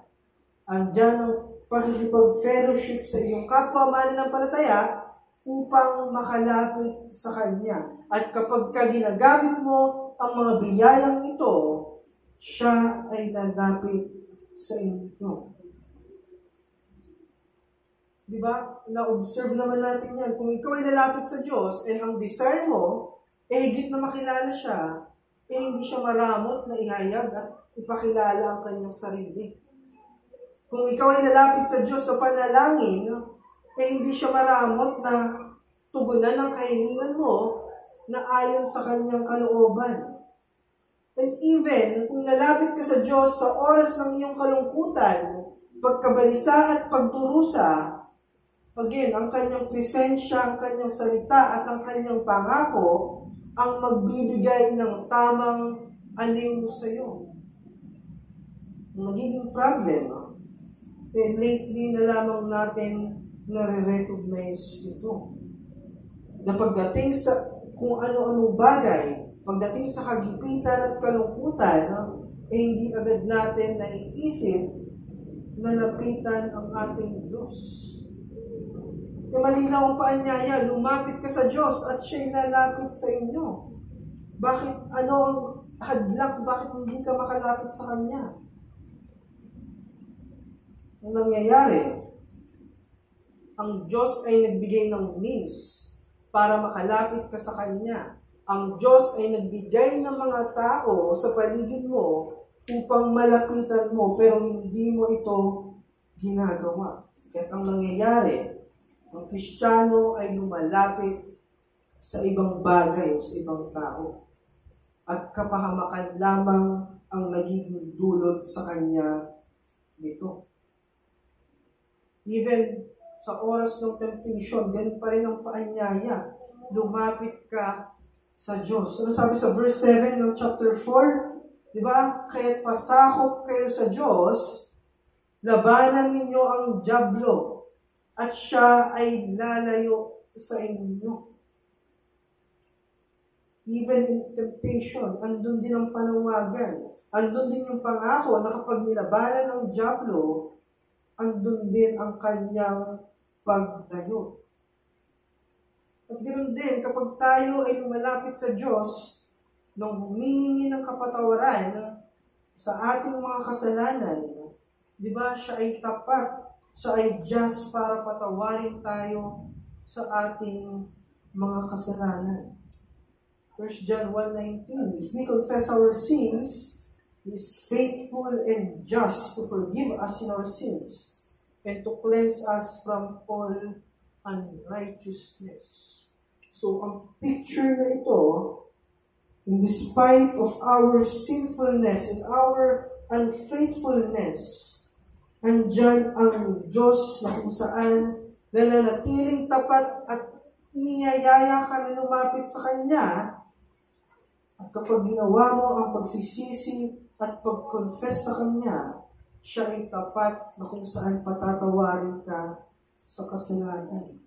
Andyan ang pakikipag-fellowship sa iyong kapwa mananampalataya upang makalapit sa Kanya. At kapag ginagamit mo ang mga biyayang ito, siya ay lalapit sa inyo. Diba? Na-observe naman natin yan. Kung ikaw ay lalapit sa Diyos, ang desire mo, higit na makilala siya, hindi siya maramot na ihayag at ipakilala ang kanyang sarili. Kung ikaw ay lalapit sa Diyos sa panalangin, hindi siya maramot na tugunan ang kahilingan mo na ayon sa kanyang kalooban. And even, kung lalapit ka sa Diyos sa oras ng iyong kalungkutan, pagkabalisa at pagdurusa, again, ang kanyang presensya, ang kanyang salita at ang kanyang pangako ang magbibigay ng tamang aliw sa iyo. Magiging problem, lately na lamang natin nare-recognize ito. Na pagdating sa kung ano-anong bagay pagdating sa kagipitan at kalungkutan, hindi agad natin naiisip na lapitan ang ating Diyos. Malinaw ang paanyaya, lumapit ka sa Diyos at siya'y lalapit sa inyo. Bakit ano ang hadlang, bakit hindi ka makalapit sa Kanya? Ang nangyayari, ang Diyos ay nagbigay ng means para makalapit ka sa Kanya. Ang Diyos ay nagbigay ng mga tao sa paligid mo upang malapitan mo, pero hindi mo ito ginagawa. Kaya ang nangyayari, ang Kristiyano ay lumalapit sa ibang bagay o sa ibang tao. At kapahamakan lamang ang nagiging dulot sa kanya nito. Even sa oras ng temptation, din pa rin ang paanyaya. Lumapit ka sa Diyos. Ano sabi sa verse 7 ng chapter 4? Diba? Kaya't pasakop kayo sa Diyos, labanan ninyo ang dyablo, at siya ay lalayo sa inyo. Even in temptation, andun din ang panawagan. Andun din yung pangako na kapag nilabanan ang dyablo, andun din ang kanyang paglayo. At ganoon din, kapag tayo ay lumalapit sa Diyos, nung humihingi ng kapatawaran sa ating mga kasalanan, di ba, siya ay tapat, siya ay just para patawarin tayo sa ating mga kasalanan. 1 John 1:19, if we confess our sins, He is faithful and just to forgive us in our sins and to cleanse us from all unrighteousness. So, ang picture na ito, in despite of our sinfulness and our unfaithfulness, andyan ang Diyos na kung saan nananatiling tapat at niyayaya ka na lumapit sa Kanya. At kapag ginawa mo ang pagsisisi at pag-confess sa Kanya, siya ay tapat na kung saan patatawarin ka sa kasalanan.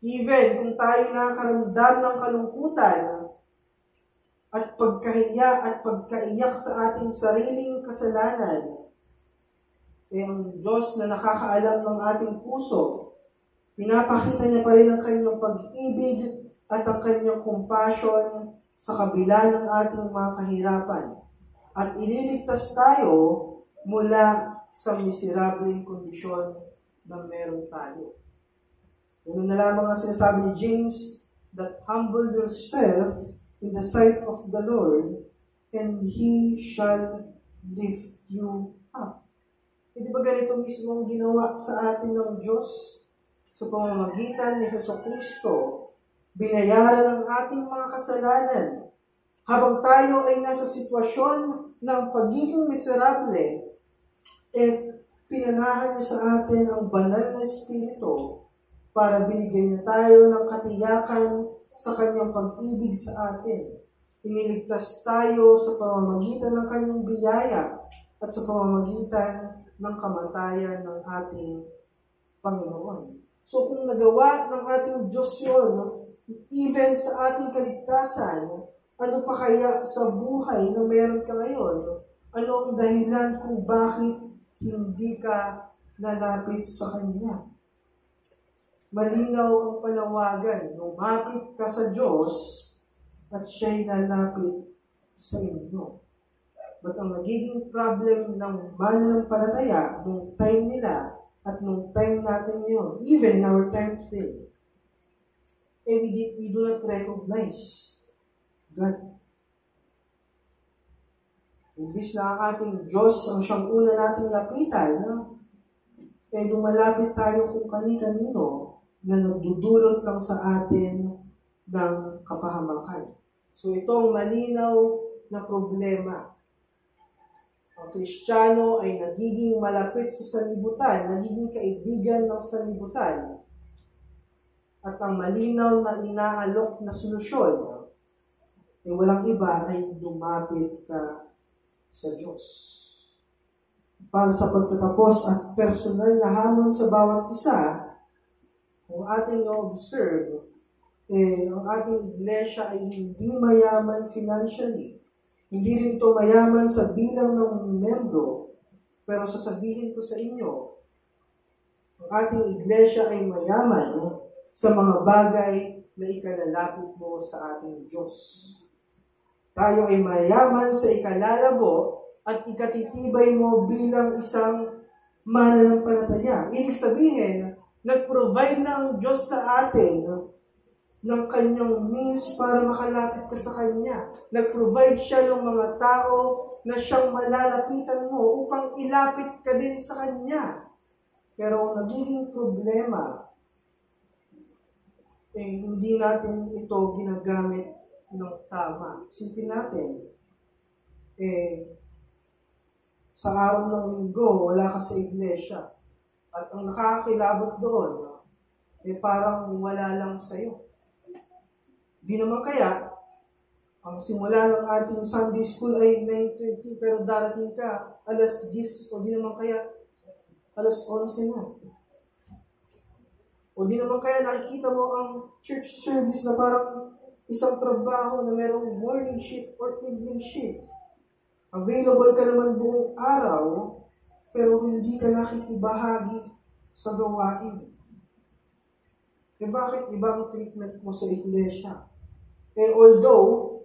Even kung tayo nakakaramdam ng kalungkutan at pagkahiya at pagkaiyak sa ating sariling kasalanan, ang Diyos na nakakaalam ng ating puso, pinapakita niya pa rin ang kanyang pag-ibig at ang kanyang compassion sa kabila ng ating mga kahirapan. At ililigtas tayo mula sa miserableng kondisyon na meron tayo. Ganun na lamang ang sinasabi ni James, that humble yourself in the sight of the Lord, and He shall lift you up. E di ba ganito mismo ang ginawa sa atin ng Diyos? Sa pamamagitan ni Jesucristo, binayaran ang ating mga kasalanan. Habang tayo ay nasa sitwasyon ng pagiging miserable, pinanahan niya sa atin ang banal na Espiritu para binigyan niya tayo ng katiyakan sa kanyang pag-ibig sa atin. Iniligtas tayo sa pamamagitan ng kanyang biyaya at sa pamamagitan ng kamatayan ng ating Panginoon. So kung nagawa ng ating Diyos yun, even sa ating kaligtasan, ano pa kaya sa buhay na meron ka ngayon? Ano ang dahilan kung bakit hindi ka lalapit sa Kanya? Malinaw ang panawagan, lumapit ka sa Diyos at siya'y lalapit sa inyo. But ang nagiging problem ng mananampalataya nung time nila at nung time natin yun, even in our time today, we do not recognize God. Imbis na ang ating Diyos ang siyang una nating lapitan, lumalapit tayo kung kani-kanino na nagdudulot lang sa atin ng kapahamakan. So ito ang malinaw na problema. Ang Kristiyano ay nagiging malapit sa sanlibutan, nagiging kaibigan ng sanlibutan. At ang malinaw na inaalok na solusyon walang iba ay lumapit ka sa Diyos. Para sa pagtatapos at personal na hamon sa bawat isa, kung ating i-observe, ang ating iglesia ay hindi mayaman financially. Hindi rin ito mayaman sa bilang ng membro. Pero sasabihin ko sa inyo, ang ating iglesia ay mayaman sa mga bagay na ikalalapit mo sa ating Diyos. Tayo ay mayaman sa ikalalago at ikatitibay mo bilang isang mananampalataya. Ibig sabihin, nag-provide na ang Diyos sa atin ng kanyang means para makalapit ka sa Kanya. Nag-provide siya ng mga tao na siyang malalapitan mo upang ilapit ka din sa Kanya. Pero ang nagiging problema, hindi natin ito ginagamit ng tama. Isipin natin, sa araw ng linggo, wala ka sa iglesia. At ang nakakakilabot doon, parang wala lang sa'yo. Di naman kaya, ang simula ng ating Sunday School ay 9:30, pero darating ka, alas 10, o di naman kaya, alas 11 na. O di naman kaya nakikita mo ang church service na parang isang trabaho na merong morning shift or evening shift. Available ka naman buong araw, pero hindi ka nakikibahagi sa gawain. Bakit ibang treatment mo sa iglesia? Although,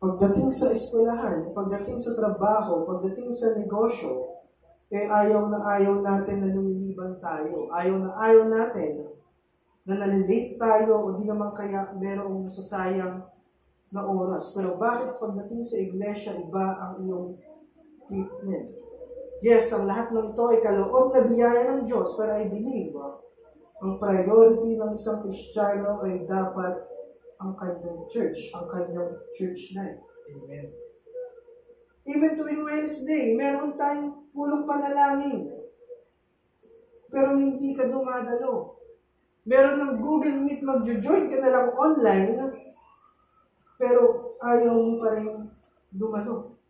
pagdating sa eskwelahan, pagdating sa trabaho, pagdating sa negosyo, ayaw na ayaw natin na lumiliban tayo. Ayaw na ayaw natin na nalilate tayo o di naman kaya merong nasasayang na oras. Pero bakit pagdating sa iglesia, iba ang iyong treatment? Yes, ang lahat ng ito ay kaloob na biyaya ng Diyos, pero I believe, ang priority ng isang Kristiyano ay dapat ang kanyang church life. Amen. Even tuwing Wednesday, meron tayong pulong panalangin. Pero hindi ka dumadalo. Meron ng Google Meet, magjo-join ka na lang online, pero ayaw mo pa rin dumalo.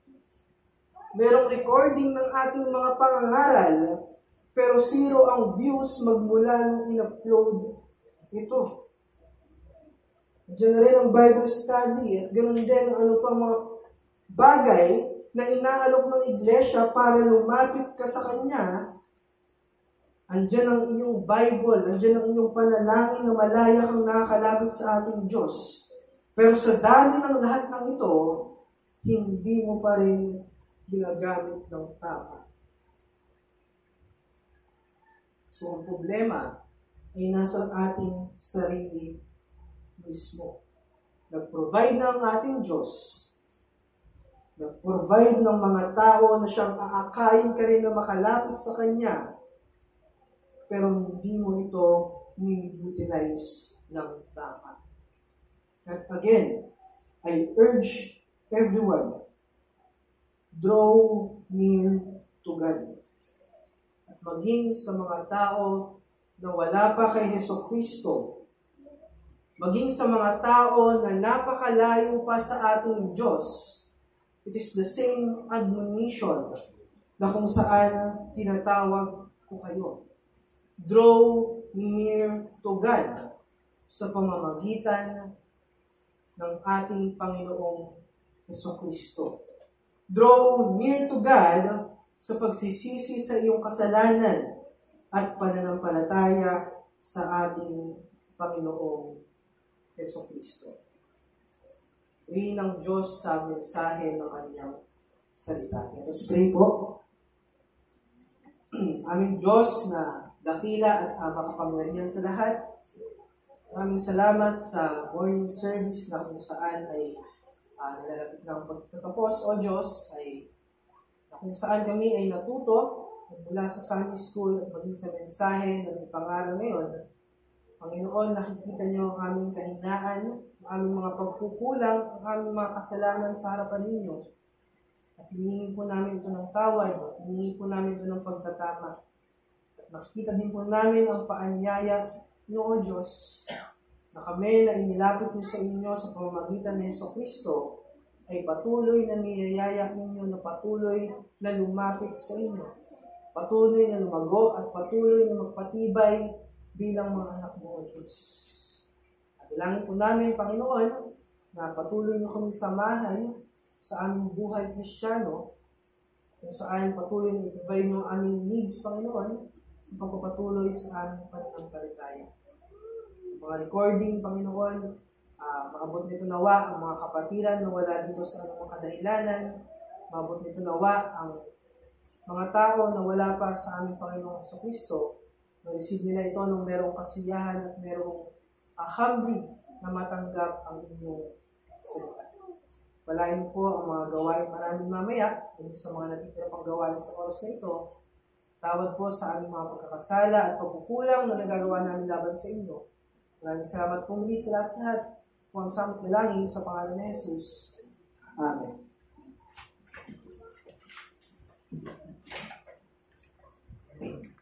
Merong recording ng ating mga pangangaral, pero zero ang views magmula nung in-upload ito. Diyan na rin ang Bible study at ganoon din ang ano pang mga bagay na inaalok ng iglesia para lumapit ka sa Kanya. Andiyan ang iyong Bible, andiyan ang iyong panalangin na malaya kang nakakalapit sa ating Diyos. Pero sa dami ng lahat ng ito, hindi mo pa rin ginagamit ng tama. So ang problema ay nasa ating sarili mismo. Nag-provide ng ating Diyos. Nag-provide ng mga tao na siyang aakayin ka rin na makalapit sa Kanya. Pero hindi mo ito ni-utilize ng tama. And again, I urge everyone, draw near to God. At maging sa mga tao na wala pa kay Hesukristo, maging sa mga tao na napakalayo pa sa ating Diyos, it is the same admonition na kung saan tinatawag ko kayo. Draw near to God sa pamamagitan ng ating Panginoong Hesukristo. Draw near to God sa pagsisisi sa iyong kasalanan at pananampalataya sa ating Panginoong Hesukristo. Pray ng Diyos sa mensahe ng kanyang salita. Let us pray po. Aming Diyos na dakila at makapangyarihan sa lahat, maraming salamat sa morning service na kung saan ay nalalapit ng pagtatapos, O Diyos, ay kung saan kami ay natuto mula sa Sunday School at maging sa mensahe na ipangaral ngayon. Panginoon, nakikita niyo ang aming kahinaan, ang aming mga pagkukulang, ang aming mga kasalanan sa harapan ninyo. At hinihingi po namin ito ng tawad, hinihingi po namin ito ng pagtatama. At makikita din po namin ang paanyaya niyo, O Diyos, na kami na inilapit niyo sa inyo sa pamamagitan ni Hesukristo ay patuloy na niyayaya ninyo na patuloy na lumapit sa inyo. Patuloy na lumago at patuloy na magpatibay bilang mga anak mo, O Diyos. Dalangin po namin, Panginoon, na patuloy niyo kaming samahan sa aming buhay Kristiyano, kung saan patuloy niyo i-provide niyo ang aming needs, Panginoon, sa pagpapatuloy sa aming pananampalataya. Mga recording, Panginoon, maabot nito nawa ang mga kapatiran na wala dito sa anumang kadahilanan, maabot nito nawa ang mga tao na wala pa sa aming Panginoong Kristo, na-receive nila ito nung merong kasiyahan at merong humbly na matanggap ang inyong salita. Palain po ang mga gawain namin mamaya, sa mga natitira pang gawain sa oras na ito. Tawad po sa aming mga pagkakasala at pagkukulang na nagagawa namin laban sa inyo. Maraming salamat po muli sa lahat. Kung ang samot nalangin sa pangalan ni Jesus. Amen.